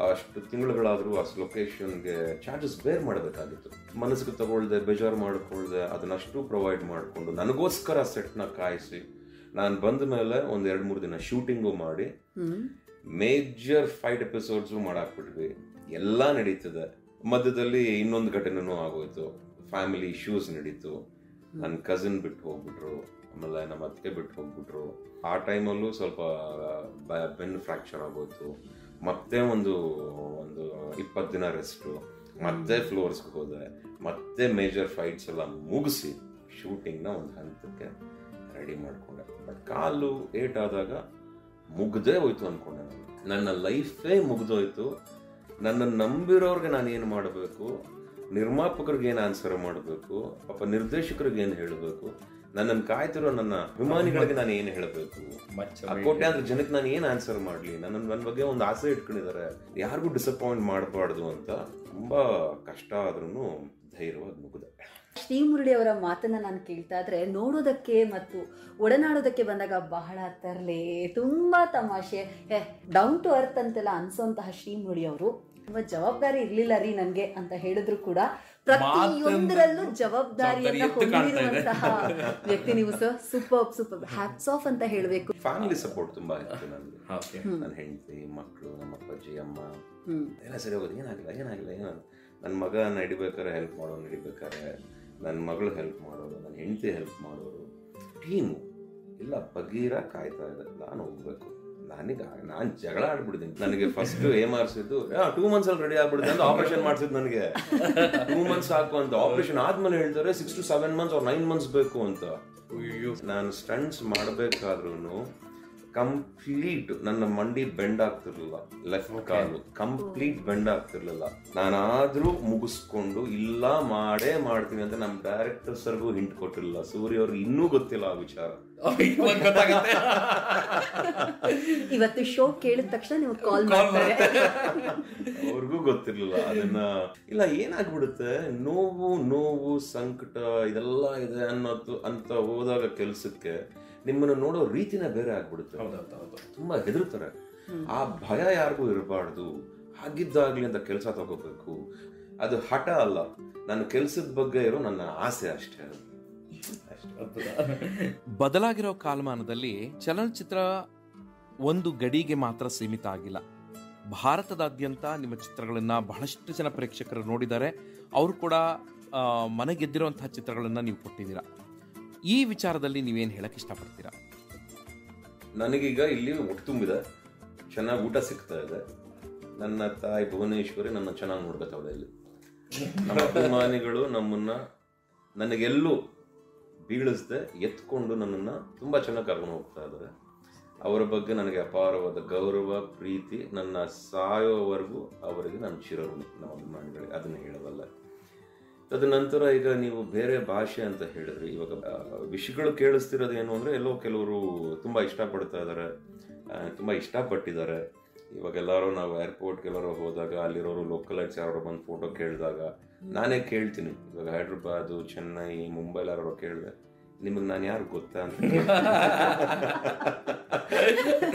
ಅಷ್ಟು ತಿಂಗಳುಗಳಾದರೂ ಆ ಲೊಕೇಶನ್ಗೆ ಚಾರ್ಜಸ್ ಬೇರ್ ಮಾಡಬೇಕಾಗಿತ್ತು. ಮನಸ್ಸಿಗೆ ತಗೊಳ್ದೆ, ಬೇಜಾರು ಮಾಡ್ಕೊಳ್ದೆ ಅದನ್ನಷ್ಟು ಪ್ರೊವೈಡ್ ಮಾಡಿಕೊಂಡು ನನಗೋಸ್ಕರ ಸೆಟ್ನ ಕಾಯಿಸಿ ನಾನು ಬಂದ ಮೇಲೆ 1-2-3 ದಿನ ಶೂಟಿಂಗು ಮಾಡಿ ಮೇಜರ್ 5 ಎಪಿಸೋಡ್ಸು ಮಾಡಾಕ್ಬಿಟ್ವಿ. ಎಲ್ಲ ನಡೀತದೆ. ಮಧ್ಯದಲ್ಲಿ ಇನ್ನೊಂದು ಘಟನೆನೂ ಆಗೋಯ್ತು. ಫ್ಯಾಮಿಲಿ ಇಶ್ಯೂಸ್ ನಡೀತು. ನನ್ನ ಕಸಿನ್ ಬಿಟ್ಟು ಹೋಗ್ಬಿಟ್ರು, ಆಮೇಲೆ ನಮ್ಮ ಅತ್ತಿಗೆ ಬಿಟ್ಟು ಹೋಗ್ಬಿಟ್ರು. ಆ ಟೈಮಲ್ಲೂ ಸ್ವಲ್ಪ ಬೆನ್ ಫ್ರ್ಯಾಕ್ಚರ್ ಆಗೋಯ್ತು. ಮತ್ತೆ ಒಂದು 20 ದಿನ ರೆಸ್ಟು, ಮತ್ತೆ ಫ್ಲೋರ್ಸ್ಗೆ ಹೋದೆ, ಮತ್ತೆ ಮೇಜರ್ ಫೈಟ್ಸ್ ಎಲ್ಲ ಮುಗಿಸಿ ಶೂಟಿಂಗ್ನ ಒಂದು ಹಂತಕ್ಕೆ ರೆಡಿ ಮಾಡಿಕೊಂಡೆ. ಬಟ್ ಕಾಲು ಏಟಾದಾಗ ಮುಗ್ದೇ ಹೋಯ್ತು ಅಂದ್ಕೊಂಡೆ. ನನ್ನ ಲೈಫೇ ಮುಗ್ದೋಯ್ತು. ನನ್ನ ನಂಬಿರೋರ್ಗೆ ನಾನು ಏನು ಮಾಡಬೇಕು, ನಿರ್ಮಾಪಕರಿಗೆ ಏನು ಆನ್ಸರ್ ಮಾಡಬೇಕು, ಪಾಪ ನಿರ್ದೇಶಕರಿಗೆ ಏನು ಹೇಳಬೇಕು, ನನ್ನನ್ನು ಕಾಯ್ತಿರೋ ನನ್ನ ಅಭಿಮಾನಿಗಳಿಗೆ ನಾನು ಏನು ಹೇಳಬೇಕು, ಕೋಟ್ಯಾಂತರ ಜನಕ್ಕೆ ನಾನು ಏನು ಆನ್ಸರ್ ಮಾಡಲಿ, ನನ್ನ ಬಗ್ಗೆ ಒಂದು ಆಸೆ ಇಟ್ಕೊಂಡಿದ್ದಾರೆ, ಯಾರಿಗೂ ಡಿಸಪಾಯಿಂಟ್ ಮಾಡಬಾರ್ದು ಅಂತ ತುಂಬಾ ಕಷ್ಟ ಆದ್ರೂ ಧೈರ್ಯವಾಗಿ ಮುಗಿದೆ. ಶ್ರೀಮುರಳಿ ಅವರ ಮಾತನ್ನ ನಾನು ಕೇಳ್ತಾ ಇದ್ರೆ ನೋಡೋದಕ್ಕೆ ಮತ್ತು ಒಡನಾಡೋದಕ್ಕೆ ಬಂದಾಗ ಬಹಳ ತರಲೆ, ತುಂಬಾ ತಮಾಷೆ, ಡೌನ್ ಟು ಅರ್ತ್ ಅಂತೆಲ್ಲ ಅನ್ಸೋಂತಹ ಶ್ರೀಮುರಳಿ ಅವರು ತುಂಬಾ ಜವಾಬ್ದಾರಿ ಇರ್ಲಿಲ್ಲ ರೀ ನನ್ಗೆ ಅಂತ ಹೇಳಿದ್ರು ಕೂಡ ಪ್ರತಿಯೊಂದರಲ್ಲೂ ಜವಾಬ್ದಾರಿಯನ್ನ ಹೊಂದಿರುವಂತಹ ವ್ಯಕ್ತಿ ನೀವು ಸರ್. ಸೂಪರ್ ಹ್ಯಾಟ್ಸ್ ಆಫ್ ಅಂತ ಹೇಳ್ಬೇಕು. ಫ್ಯಾಮಿಲಿ ಸಪೋರ್ಟ್ ತುಂಬಾ ಇತ್ತು ನನಗೆ. ನನ್ನ ಹೆಂಡತಿ, ಮಕ್ಕಳು, ನಮ್ಮ ಅಪ್ಪಾಜಿ, ಅಮ್ಮ ಎಲ್ಲ ಸರಿ ಹೋಗೋದು. ಏನಾಗಿಲ್ಲ ನನ್ನ ಮಗ ಹಿಡಿಬೇಕಾರೆ ಹೆಲ್ಪ್ ಮಾಡೋನು, ಹಿಡಿಬೇಕಾರೆ ನನ್ನ ಮಗಳು ಹೆಲ್ಪ್ ಮಾಡೋರು, ನನ್ನ ಹೆಂಡತಿ ಹೆಲ್ಪ್ ಮಾಡೋರು, ಟೀಮು ಇಲ್ಲ ಬಗೀರ ಕಾಯ್ತಾ ಇದೆ. ನಾನು ಹೋಗ್ಬೇಕು. ನಾನು ಜಗಳ ಆಡ್ಬಿಡ್ತೀನಿ. ನನಗೆ ಫಸ್ಟ್ ಮಾಡಿಸಿದ್ದು 2 months ಅಲ್ಲಿ ರೆಡಿ ಆಗ್ಬಿಡುತ್ತೆ ಅಂತ ಆಪರೇಷನ್ ಮಾಡಿಸಿದ್ದು. ನನಗೆ 2 months ಸಾಕು ಅಂತ. ಆಪರೇಷನ್ ಆದ್ಮೇಲೆ ಹೇಳ್ತಾರೆ 6 to 7 months or 9 months ಬೇಕು ಅಂತ. ನಾನು ಸ್ಟಂಟ್ಸ್ ಮಾಡಬೇಕಾದ್ರೂ ಕಂಪ್ಲೀಟ್ ನನ್ನ ಮಂಡಿ ಬೆಂಡ್ ಆಗ್ತಿರ್ಲಿಲ್ಲ, ಲೆಫ್ಟ್ ಕಾಲು ಕಂಪ್ಲೀಟ್ ಬೆಂಡ್ ಆಗ್ತಿರ್ಲಿಲ್ಲ. ನಾನಾದ್ರೂ ಮುಗಿಸ್ಕೊಂಡು ಇಲ್ಲ ಮಾಡ್ತೀನಿ ಅಂತ ನಮ್ಮ ಡೈರೆಕ್ಟರ್ ಸರ್ಗೂ ಹಿಂಟ್ ಕೊಟ್ಟಿಲ್ಲ. ಸೂರ್ಯ ಅವ್ರಿಗೆ ಇನ್ನೂ ಗೊತ್ತಿಲ್ಲ ಆ ವಿಚಾರ. ಇವತ್ತು ಶೋ ಕೇಳಿದ ತಕ್ಷಣ ನೀವು ಕಾಲ್ ಮಾಡ್ತಾರೆ. ಅವ್ರಿಗೂ ಗೊತ್ತಿರ್ಲಿಲ್ಲ ಅದನ್ನ. ಇಲ್ಲ ಏನಾಗ್ಬಿಡುತ್ತೆ, ನೋವು ಸಂಕಟ ಇದೆಲ್ಲ ಇದೆ ಅನ್ನೋದು ಅಂತ ಹೋದಾಗ ಕೆಲ್ಸಕ್ಕೆ ನಿಮ್ಮನ್ನು ನೋಡೋ ರೀತಿನೇ ಬೇರೆ ಆಗ್ಬಿಡುತ್ತೆ. ತುಂಬಾ ಹೆದರ್ತಾರೆ. ಆ ಭಯ ಯಾರಿಗೂ ಇರಬಾರ್ದು. ಹಾಗಿದ್ದಾಗ್ಲಿ ಅಂತ ಕೆಲಸ ತಗೋಬೇಕು. ಅದು ಹಠ ಅಲ್ಲ, ನನ್ನ ಕೆಲ್ಸದ ಬಗ್ಗೆ ಇರೋ ನನ್ನ ಆಸೆ ಅಷ್ಟೇ. ಬದಲಾಗಿರೋ ಕಾಲಮಾನದಲ್ಲಿ ಚಲನಚಿತ್ರ ಒಂದು ಗಡಿಗೆ ಮಾತ್ರ ಸೀಮಿತ ಆಗಿಲ್ಲ. ಭಾರತದಾದ್ಯಂತ ನಿಮ್ಮ ಚಿತ್ರಗಳನ್ನ ಬಹಳಷ್ಟು ಜನ ಪ್ರೇಕ್ಷಕರು ನೋಡಿದ್ದಾರೆ. ಅವರು ಕೂಡ ಮನೆಗೆದ್ದಿರುವಂತಹ ಚಿತ್ರಗಳನ್ನ ನೀವು ಕೊಟ್ಟಿದ್ದೀರಾ. ಈ ವಿಚಾರದಲ್ಲಿ ನೀವೇನು ಹೇಳಕ್ ಇಷ್ಟಪಡ್ತೀರಾ? ನನಗೀಗ ಇಲ್ಲಿ ಒಟ್ಟು ತುಂಬಿದೆ, ಚೆನ್ನಾಗಿ ಊಟ ಸಿಗ್ತಾ ಇದೆ. ನನ್ನ ತಾಯಿ ಭುವನೇಶ್ವರಿ ನನ್ನ ಚೆನ್ನಾಗಿ ನೋಡ್ಕೊತಾವಳೆ. ಇಲ್ಲಿ ನಮ್ಮ ಅಭಿಮಾನಿಗಳು ನಮ್ಮನ್ನ ನನಗೆಲ್ಲೂ ಬೀಳಿಸದೆ ಎತ್ಕೊಂಡು ನನ್ನನ್ನು ತುಂಬ ಚೆನ್ನಾಗಿ ಕರ್ಕೊಂಡು ಹೋಗ್ತಾ ಇದ್ದಾರೆ. ಅವರ ಬಗ್ಗೆ ನನಗೆ ಅಪಾರವಾದ ಗೌರವ, ಪ್ರೀತಿ. ನನ್ನ ಸಾಯೋವರೆಗೂ ಅವರಿಗೆ ನಾನು ಚಿರಋಣಿ, ನಮ್ಮ ಅಭಿಮಾನಿಗಳಿಗೆ. ಅದನ್ನು ಹೇಳಬಲ್ಲ. ತದನಂತರ ಈಗ ನೀವು ಬೇರೆ ಭಾಷೆ ಅಂತ ಹೇಳಿದ್ರಿ. ಇವಾಗ ವಿಷಯಗಳು ಕೇಳಿಸ್ತಿರೋದು ಏನು ಅಂದರೆ, ಎಲ್ಲೋ ಕೆಲವರು ತುಂಬ ಇಷ್ಟಪಡ್ತಾ ಇದ್ದಾರೆ, ತುಂಬ ಇಷ್ಟಪಟ್ಟಿದ್ದಾರೆ. ಇವಾಗೆಲ್ಲರೂ ನಾವು ಏರ್ಪೋರ್ಟ್ಗೆ ಎಲ್ಲರೂ ಹೋದಾಗ ಅಲ್ಲಿರೋರು ಲೋಕಲೈಟ್ಸ್ ಯಾರು ಬಂದು ಫೋಟೋ ಕೇಳಿದಾಗ ನಾನೇ ಕೇಳ್ತೀನಿ. ಇವಾಗ ಹೈದ್ರಾಬಾದು, ಚೆನ್ನೈ, ಮುಂಬೈ ಯಾರು ಕೇಳಿದೆ, ನಿಮಗೆ ನಾನು ಯಾರು ಗೊತ್ತಾ ಅಂತ.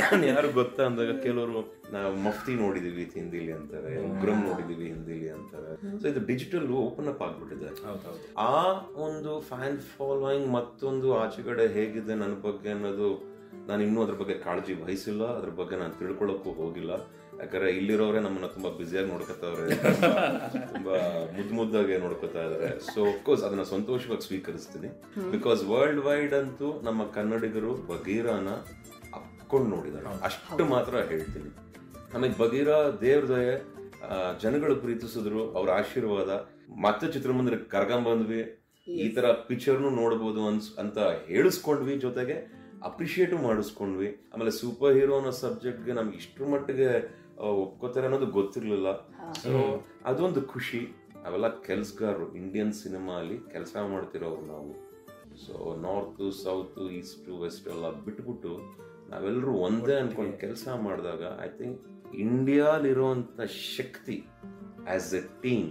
ನಾನು ಯಾರು ಗೊತ್ತಾ ಅಂದಾಗ ಕೆಲವರು ನಾವು ಮಫ್ತಿ ನೋಡಿದೀವಿ ಹಿಂದಿಲಿ ಅಂತಾರೆ, ಉಗ್ರಂ ನೋಡಿದೀವಿ ಹಿಂದಿಲಿ ಅಂತಾರೆ. ಸೊ ಇದು ಡಿಜಿಟಲ್ ಓಪನ್ ಅಪ್ ಆಗ್ಬಿಟ್ಟಿದೆ. ಆ ಒಂದು ಫ್ಯಾನ್ ಫಾಲೋಯಿಂಗ್ ಮತ್ತೊಂದು ಆಚೆಗಡೆ ಹೇಗಿದೆ ನನ್ನ ಬಗ್ಗೆ ಅನ್ನೋದು ನಾನು ಇನ್ನೂ ಅದ್ರ ಬಗ್ಗೆ ಕಾಳಜಿ ವಹಿಸಿಲ್ಲ. ಅದ್ರ ಬಗ್ಗೆ ನಾನು ತಿಳ್ಕೊಳ್ಳೋಕ್ಕೂ ಹೋಗಿಲ್ಲ. ಯಾಕಂದ್ರೆ ಇಲ್ಲಿರೋರೆ ನಮ್ಮನ್ನ ತುಂಬಾ ಬ್ಯುಸಿಯಾಗಿ ನೋಡ್ಕೊತಾವ್ರೆ, ತುಂಬಾ ಮುದ್ದಾಗಿ ನೋಡ್ಕೊತಾ ಇದಾರೆ. ಸೊ ಅಫ್ಕೋರ್ಸ್ ಅದನ್ನ ಸಂತೋಷವಾಗಿ ಸ್ವೀಕರಿಸ್ತೀನಿ. ಬಿಕಾಸ್ ವರ್ಲ್ಡ್ ವೈಡ್ ಅಂತೂ ನಮ್ಮ ಕನ್ನಡಿಗರು ಬಗೀರಾನ ಅಪ್ಕೊಂಡು ನೋಡಿದ್ದಾರೆ, ಅಷ್ಟು ಮಾತ್ರ ಹೇಳ್ತೀನಿ. ನಮಗೆ ಬಗೀರ ದೇವ್ರ ದಯೆ, ಜನಗಳು ಪ್ರೀತಿಸಿದ್ರು, ಅವ್ರ ಆಶೀರ್ವಾದ ಮತ್ತೆ ಚಿತ್ರಮಂದಿರಕ್ಕೆ ಕರ್ಕೊಂಬಂದ್ವಿ, ಈ ತರ ಪಿಕ್ಚರ್ನು ನೋಡ್ಬೋದು ಅಂತ ಹೇಳಿಸ್ಕೊಂಡ್ವಿ, ಜೊತೆಗೆ ಅಪ್ರಿಶಿಯೇಟ್ ಮಾಡಿಸ್ಕೊಂಡ್ವಿ. ಆಮೇಲೆ ಸೂಪರ್ ಹೀರೋ ಅನ್ನೋ ಸಬ್ಜೆಕ್ಟ್ಗೆ ನಮ್ಗೆ ಇಷ್ಟ್ರ ಮಟ್ಟಿಗೆ ಒಪ್ಕೋತಾರೆ ಅನ್ನೋದು ಗೊತ್ತಿರ್ಲಿಲ್ಲ. ಸೊ ಅದೊಂದು ಖುಷಿ. ಅವೆಲ್ಲ ಕೆಲ್ಸಗಾರರು, ಇಂಡಿಯನ್ ಸಿನಿಮಾ ಅಲ್ಲಿ ಕೆಲಸ ಮಾಡ್ತಿರೋರು ನಾವು. So north south east west ಎಲ್ಲ ಬಿಟ್ಬಿಟ್ಟು ನಾವೆಲ್ಲರೂ ಒಂದೇ ಅನ್ಕೊಂಡು ಕೆಲಸ ಮಾಡಿದಾಗ ಐ ಥಿಂಕ್ ಇಂಡಿಯಾಲಿರುವಂಥ ಶಕ್ತಿ as a team,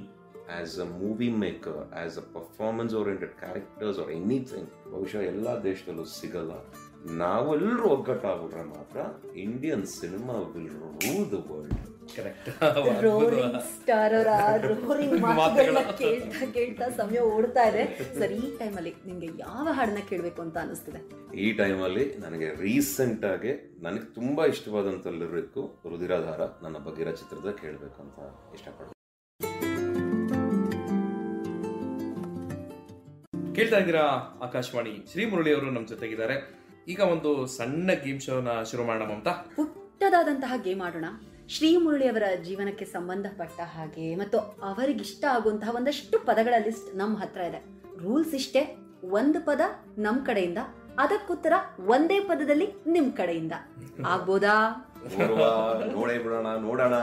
as a movie maker, as a performance oriented characters or anything ಬಹುಶಃ ಎಲ್ಲ ದೇಶದಲ್ಲೂ ಸಿಗಲ್ಲ. ನಾವೆಲ್ಲರೂ ಒಗ್ಗಟ್ಟಾಗ್ಬಿಟ್ರೆ ಮಾತ್ರ Indian cinema will rule the world. Roaring star ಅವರ ರೋರಿಂಗ್ ಮಾತುಗಳನ್ನ ಕೇಳ್ತಾ ಸಮಯ ಓಡ್ತಾ ಇದೆ ಸರ್. ಈ ಟೈಮಲ್ಲಿ ನಿಮ್ಗೆ ಯಾವ ಹಾಡನ್ನ ಕೇಳಬೇಕು ಅಂತ ಅನಿಸ್ತಿದೆ? ಈ ಟೈಮಲ್ಲಿ ನನಗೆ ರೀಸೆಂಟ್ ಆಗಿ ನನಗೆ ತುಂಬಾ ಇಷ್ಟವಾದಂತ ಲಿರಿಕ್ ರುಧಿರಾಧಾರ ನನ್ನ ಬಗೆರ ಚಿತ್ರದ ಕೇಳಬೇಕು ಅಂತ ಇಷ್ಟಪಡ್ತೀನಿ. ಕೇಳ್ತಾ ಇದ್ದೀರಾ ಆಕಾಶವಾಣಿ. ಶ್ರೀ ಮುರಳಿ ಅವರು ನಮ್ಮ ಜೊತೆಗಿದ್ದಾರೆ. ಈಗ ಒಂದು ಸಣ್ಣ ಗೇಮ್ ಶೋನ ಶುರು ಮಾಡೋಣ ಮಮತಾ. ಪುಟ್ಟದಾದಂತಹ ಗೇಮ್ ಆಡೋಣ. ಶ್ರೀ ಮುರಳಿ ಅವರ ಜೀವನಕ್ಕೆ ಸಂಬಂಧಪಟ್ಟ ಹಾಗೆ ಮತ್ತು ಅವರಿಗಿಷ್ಟ ಆಗುವಂತಹ ಒಂದಷ್ಟು ಪದಗಳ ಲಿಸ್ಟ್ ನಮ್ಮ ಹತ್ರ ಇದೆ. ರೂಲ್ಸ್ ಇಷ್ಟೇ, ಒಂದು ಪದ ನಮ್ ಕಡೆಯಿಂದ, ಅದಕ್ಕುತ್ತರ ಒಂದೇ ಪದದಲ್ಲಿ ನಿಮ್ ಕಡೆಯಿಂದ. ಆಗ್ಬೋದಾ? ನೋಡೇ ಬಿಡೋಣ, ನೋಡೋಣ.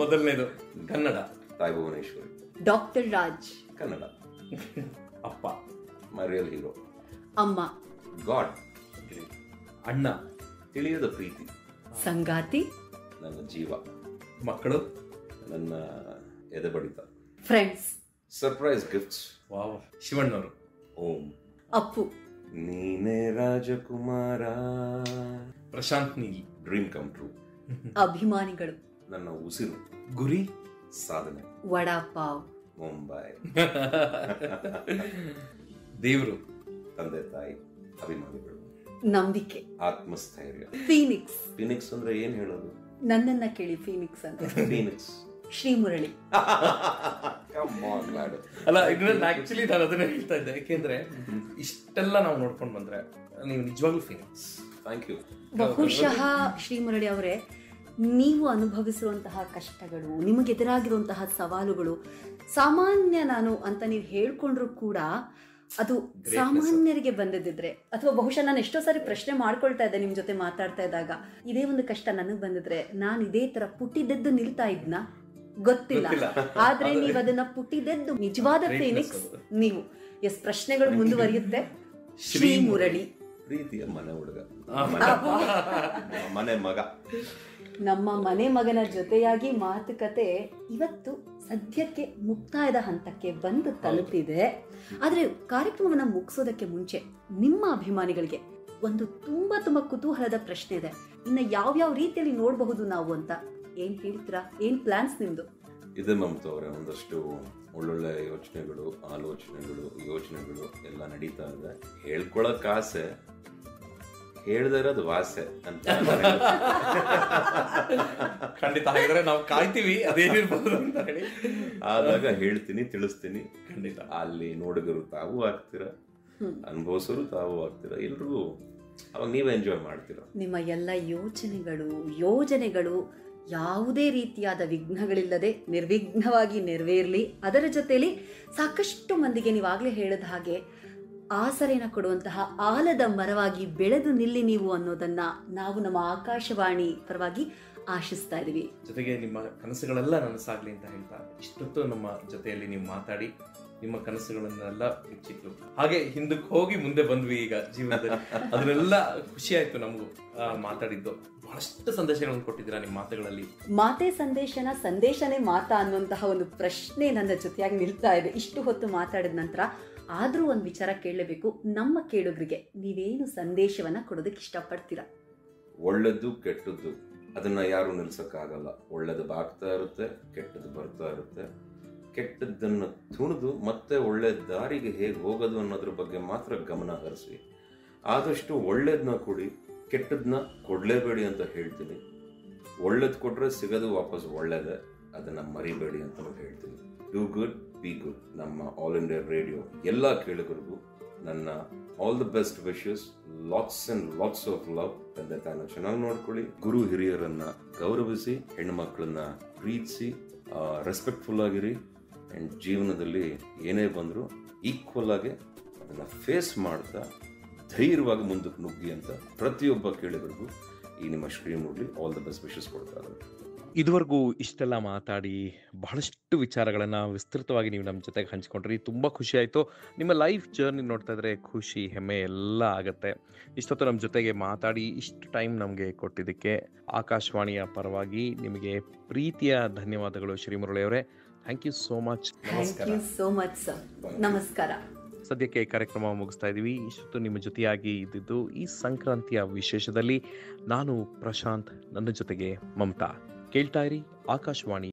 ಮೊದಲನೇದು ಕನ್ನಡ. ತಾಯಿ ಭುವನೇಶ್ವರಿ. ಡಾಕ್ಟರ್ ರಾಜ್. ಕನ್ನಡ. ಅಪ್ಪ. ಮೈ ರಿಯಲ್ ಹೀರೋ. ಅಮ್ಮ. ಗಾಡ್. ಅಣ್ಣ. ತಿಳಿಯದ ಪ್ರೀತಿ. ಸಂಗಾತಿ. ನನ್ನ ಜೀವ. ಮಕ್ಕಳು. ನನ್ನ ಎದೆ ಬಡಿತ. ಫ್ರೆಂಡ್ಸ್. Surprise gifts. ವಾವ್. ಶಿವಣ್ಣವರು. ಓಂ. ಅಪ್ಪು. ನೀನೇ Rajakumara. Prashanth Neel. Dream come true. ಅಭಿಮಾನಿಗಳು. ನನ್ನ ಉಸಿರು. ಗುರಿ. ಸಾಧನೆ. ವಡಾಪಾವ್. ಮುಂಬೈ. ದೇವರು. ತಂದೆ ತಾಯಿ, ಅಭಿಮಾನಿಗಳು. ನಂಬಿಕೆ. ಆತ್ಮಸ್ಥೈರ್ಯ. ಫೀನಿಕ್ಸ್. ಫೀನಿಕ್ಸ್ ಅಂದ್ರೆ ಏನ್ ಹೇಳೋದು? ನನ್ನನ್ನ ಕೇಳಿ ಫೀನಿಕ್ಸ್ ಅಂತ. ಫೀನಿಕ್ಸ್. ಶ್ರೀ ಮುರಳಿ. ಅಲ್ಲ, ಇದನ್ನ ಆಕ್ಚುಲಿ ನಾನು ಅದನ್ನ ಹೇಳ್ತಾ ಇದ್ದೆ, ಯಾಕೆಂದ್ರೆ ಇಷ್ಟೆಲ್ಲ ನಾವು ನೋಡ್ಕೊಂಡು ಬಂದ್ರೆ ನೀವು ನಿಜವಾಗ್ಲೂ ಫೀನಿಕ್ಸ್. Thank you. ಬಹುಶಃ ಶ್ರೀ ಮುರಳಿ ಅವರೇ, ನೀವು ಅನುಭವಿಸಿರುವಂತಹ ಕಷ್ಟಗಳು, ನಿಮಗೆದುರಾಗಿರುವಂತಹ ಸವಾಲುಗಳು ಸಾಮಾನ್ಯ ನಾನು ಅಂತ ನೀವು ಹೇಳ್ಕೊಂಡ್ರು ಕೂಡ ಅದು ಸಾಮಾನ್ಯರಿಗೆ ಬಂದಿದ್ರೆ, ಅಥವಾ ಬಹುಶಃ ನಾನು ಎಷ್ಟೋ ಸಾರಿ ಪ್ರಶ್ನೆ ಮಾಡ್ಕೊಳ್ತಾ ಇದ್ದೆ ನಿಮ್ ಜೊತೆ ಮಾತಾಡ್ತಾ ಇದ್ದಾಗ, ಇದೇ ಒಂದು ಕಷ್ಟ ನನಗ್ ಬಂದಿದ್ರೆ ನಾನು ಇದೇ ತರ ಪುಟ್ಟಿದ್ದೆದ್ದು ನಿಲ್ತಾ ಇದ್ನ ಗೊತ್ತಿಲ್ಲ. ಆದ್ರೆ ನೀವು ಅದನ್ನ ಪುಟ್ಟಿದ್ದೆದ್ದು ನಿಜವಾದ ಫೀನಿಕ್ಸ್ ನೀವು. ಎಸ್, ಪ್ರಶ್ನೆಗಳು ಮುಂದುವರಿಯುತ್ತೆ. ಶ್ರೀ ಮುರಳಿ. ಪ್ರೀತಿಯ ಮನೆ ಹುಡುಗ, ಮನೆ ಮಗ. ನಮ್ಮ ಮನೆ ಮಗನ ಜೊತೆಯಾಗಿ ಮಾತುಕತೆ ಇವತ್ತು ಸದ್ಯಕ್ಕೆ ಮುಕ್ತಾಯದ ಹಂತಕ್ಕೆ ಬಂದು ತಲುಪಿದೆ. ಆದ್ರೆ ಕಾರ್ಯಕ್ರಮವನ್ನ ಮುಗಿಸೋದಕ್ಕೆ ಮುಂಚೆ ನಿಮ್ಮ ಅಭಿಮಾನಿಗಳಿಗೆ ಒಂದು ತುಂಬಾ ಕುತೂಹಲದ ಪ್ರಶ್ನೆ ಇದೆ. ಇನ್ನ ಯಾವ್ಯಾವ ರೀತಿಯಲ್ಲಿ ನೋಡಬಹುದು ನಾವು ಅಂತ ಏನ್ ಹೇಳ್ತೀರಾ? ಏನ್ ಪ್ಲಾನ್ಸ್ ನಿಮ್ದು? ಇದೆ ಮಮತಾ ಅವರೇ, ಒಂದಷ್ಟು ಒಳ್ಳೊಳ್ಳೆ ಯೋಚನೆಗಳು, ಆಲೋಚನೆಗಳು, ಯೋಚನೆಗಳು ಎಲ್ಲ ನಡೀತಾ ಇದೆ. ಹೇಳ್ಕೊಳಕ್ ಆಸೆ, ಹೇಳ್ದ ಇರೋದು ವಾಸೆ ಅಂತ. ಖಂಡಿತ. ಹಾಗಾದ್ರೆ ನಾವು ಕಾಯ್ತೀವಿ ಅದೇನಿರ್ಬೋದು ಅಂತ ಹೇಳಿ. ಆದಾಗ ಹೇಳ್ತೀನಿ, ತಿಳಿಸ್ತೀನಿ. ಖಂಡಿತ. ಅಲ್ಲಿ ನೋಡುಗರು ತಾವು ಆಗ್ತೀರಾ, ಅನುಭವಿಸೋರು ತಾವು ಆಗ್ತೀರಾ, ಎಲ್ರಿಗೂ ಅವಾಗ ನೀವೇ ಎಂಜಾಯ್ ಮಾಡ್ತೀರಾ. ನಿಮ್ಮ ಎಲ್ಲ ಯೋಜನೆಗಳು ಯಾವುದೇ ರೀತಿಯಾದ ವಿಘ್ನಗಳಿಲ್ಲದೆ ನಿರ್ವಿಘ್ನವಾಗಿ ನೆರವೇರ್ಲಿ. ಅದರ ಜೊತೆಲಿ ಸಾಕಷ್ಟು ಮಂದಿಗೆ ನೀವಾಗ್ಲೇ ಹೇಳಿದ ಹಾಗೆ ಆಸರೆನ ಕೊಡುವಂತಹ ಆಲದ ಮರವಾಗಿ ಬೆಳೆದು ನಿಲ್ಲಿ ನೀವು ಅನ್ನೋದನ್ನ ನಾವು ನಮ್ಮ ಆಕಾಶವಾಣಿ ಪರವಾಗಿ ಆಶಿಸ್ತಾ ಇದೀವಿ. ಜೊತೆಗೆ ನಿಮ್ಮ ಕನಸುಗಳೆಲ್ಲ ನನಸಾಗ್ಲಿ ಅಂತ ಹೇಳ್ತಾ, ಇಷ್ಟೊತ್ತು ನಮ್ಮ ಜೊತೆಯಲ್ಲಿ ನೀವು ಮಾತಾಡಿ ನಿಮ್ಮ ಕನಸುಗಳನ್ನೆಲ್ಲ ಬಿಚ್ಚಿಟ್ಲು. ಹಾಗೆ ಹಿಂದಕ್ಕೆ ಹೋಗಿ ಮುಂದೆ ಬಂದ್ವಿ ಈಗ ಜೀವನದಲ್ಲಿ. ಅದನ್ನೆಲ್ಲ ಖುಷಿ ಆಯ್ತು ನಮಗೂ ಮಾತಾಡಿದ್ದು. ಬಹಳಷ್ಟು ಸಂದೇಶಗಳನ್ನು ಕೊಟ್ಟಿದ್ದೀರಾ ನಿಮ್ಮ ಮಾತುಗಳಲ್ಲಿ. ಮಾತೆ ಸಂದೇಶನೇ ಮಾತಾ ಅನ್ನುವಂತಹ ಒಂದು ಪ್ರಶ್ನೆ ನನ್ನ ಜೊತೆಯಾಗಿ ನಿಲ್ತಾ ಇದೆ ಇಷ್ಟು ಹೊತ್ತು ಮಾತಾಡಿದ ನಂತರ. ಆದ್ರೂ ಒಂದು ವಿಚಾರ ಕೇಳಲೇಬೇಕು. ನಮ್ಮ ಕೇಳುಗರಿಗೆ ನೀವೇನು ಸಂದೇಶವನ್ನ ಕೊಡೋದಕ್ಕೆ ಇಷ್ಟಪಡ್ತೀರಾ? ಒಳ್ಳೆದ್ದು ಕೆಟ್ಟದ್ದು ಅದನ್ನ ಯಾರು ನಿಲ್ಸಕ್ಕಾಗಲ್ಲ. ಒಳ್ಳೇದು ಆಗ್ತಾ ಇರುತ್ತೆ, ಕೆಟ್ಟದ್ದು ಬರ್ತಾ ಇರುತ್ತೆ. ಕೆಟ್ಟದ್ದನ್ನು ತುಣಿದು ಮತ್ತೆ ಒಳ್ಳೆ ದಾರಿಗೆ ಹೇಗೆ ಹೋಗೋದು ಅನ್ನೋದ್ರ ಬಗ್ಗೆ ಮಾತ್ರ ಗಮನ ಹರಿಸಿ. ಆದಷ್ಟು ಒಳ್ಳೇದನ್ನ ಕೊಡಿ, ಕೆಟ್ಟದನ್ನ ಕೊಡ್ಲೇಬೇಡಿ ಅಂತ ಹೇಳ್ತೀನಿ. ಒಳ್ಳೇದು ಕೊಟ್ರೆ ಸಿಗೋದು ವಾಪಸ್ ಒಳ್ಳೇದೇ, ಅದನ್ನ ಮರಿಬೇಡಿ ಅಂತ ಹೇಳ್ತೀನಿ. Do good, be good. ನಮ್ಮ ಆಲ್ ಇಂಡಿಯಾ ರೇಡಿಯೋ ಎಲ್ಲ ಕೇಳುಗರಿಗೂ ನನ್ನ all the best wishes. Lots and lots of love. ತಂದೆ ತಾಯಿನ ಚೆನ್ನಾಗಿ ನೋಡ್ಕೊಳ್ಳಿ, ಗುರು ಹಿರಿಯರನ್ನ ಗೌರವಿಸಿ, ಹೆಣ್ಣು ಮಕ್ಕಳನ್ನ ಪ್ರೀತಿಸಿ, ರೆಸ್ಪೆಕ್ಟ್ಫುಲ್ ಆಗಿರಿ. ಆ್ಯಂಡ್ ಜೀವನದಲ್ಲಿ ಏನೇ ಬಂದರೂ ಈಕ್ವಲ್ ಆಗಿ ಅದನ್ನು ಫೇಸ್ ಮಾಡ್ತಾ ಧೈರ್ಯವಾಗಿ ಮುಂದಕ್ಕೆ ನುಗ್ಗಿ ಅಂತ ಪ್ರತಿಯೊಬ್ಬ ಕೇಳಿದ್ರಿಗೂ ಈ ನಿಮ್ಮ ಸ್ಟ್ರೀಮ್ ನೋಡಲಿ ಆಲ್ ದ ಬೆಸ್ಟ್ ವಿಶಸ್ ಕೊಡ್ತಾ ಇದ್ದಾರೆ. ಇದುವರೆಗೂ ಇಷ್ಟೆಲ್ಲ ಮಾತಾಡಿ ಬಹಳಷ್ಟು ವಿಚಾರಗಳನ್ನು ವಿಸ್ತೃತವಾಗಿ ನೀವು ನಮ್ಮ ಜೊತೆಗೆ ಹಂಚ್ಕೊಂಡ್ರಿ. ತುಂಬ ಖುಷಿ ಆಯಿತು. ನಿಮ್ಮ ಲೈಫ್ ಜರ್ನಿ ನೋಡ್ತಾ ಇದ್ರೆ ಖುಷಿ, ಹೆಮ್ಮೆ ಎಲ್ಲ ಆಗುತ್ತೆ. ಇಷ್ಟೊತ್ತು ನಮ್ಮ ಜೊತೆಗೆ ಮಾತಾಡಿ ಇಷ್ಟು ಟೈಮ್ ನಮಗೆ ಕೊಟ್ಟಿದ್ದಕ್ಕೆ ಆಕಾಶವಾಣಿಯ ಪರವಾಗಿ ನಿಮಗೆ ಪ್ರೀತಿಯ ಧನ್ಯವಾದಗಳು ಶ್ರೀಮುರಳಿ ಅವರೇ. Thank you so much. Thank you so much sir. ನಮಸ್ಕಾರ. ಸದ್ಯಕ್ಕೆ ಈ ಕಾರ್ಯಕ್ರಮ ಮುಗಿಸ್ತಾ ಇದ್ದೀವಿ. ಇಷ್ಟೊತ್ತು ನಿಮ್ಮ ಜೊತೆಯಾಗಿ ಇದ್ದಿದ್ದು ಈ ಸಂಕ್ರಾಂತಿಯ ವಿಶೇಷದಲ್ಲಿ ನಾನು ಪ್ರಶಾಂತ್, ನನ್ನ ಜೊತೆಗೆ ಮಮತಾ. ಕೇಳ್ತಾ ಇರಿ ಆಕಾಶವಾಣಿ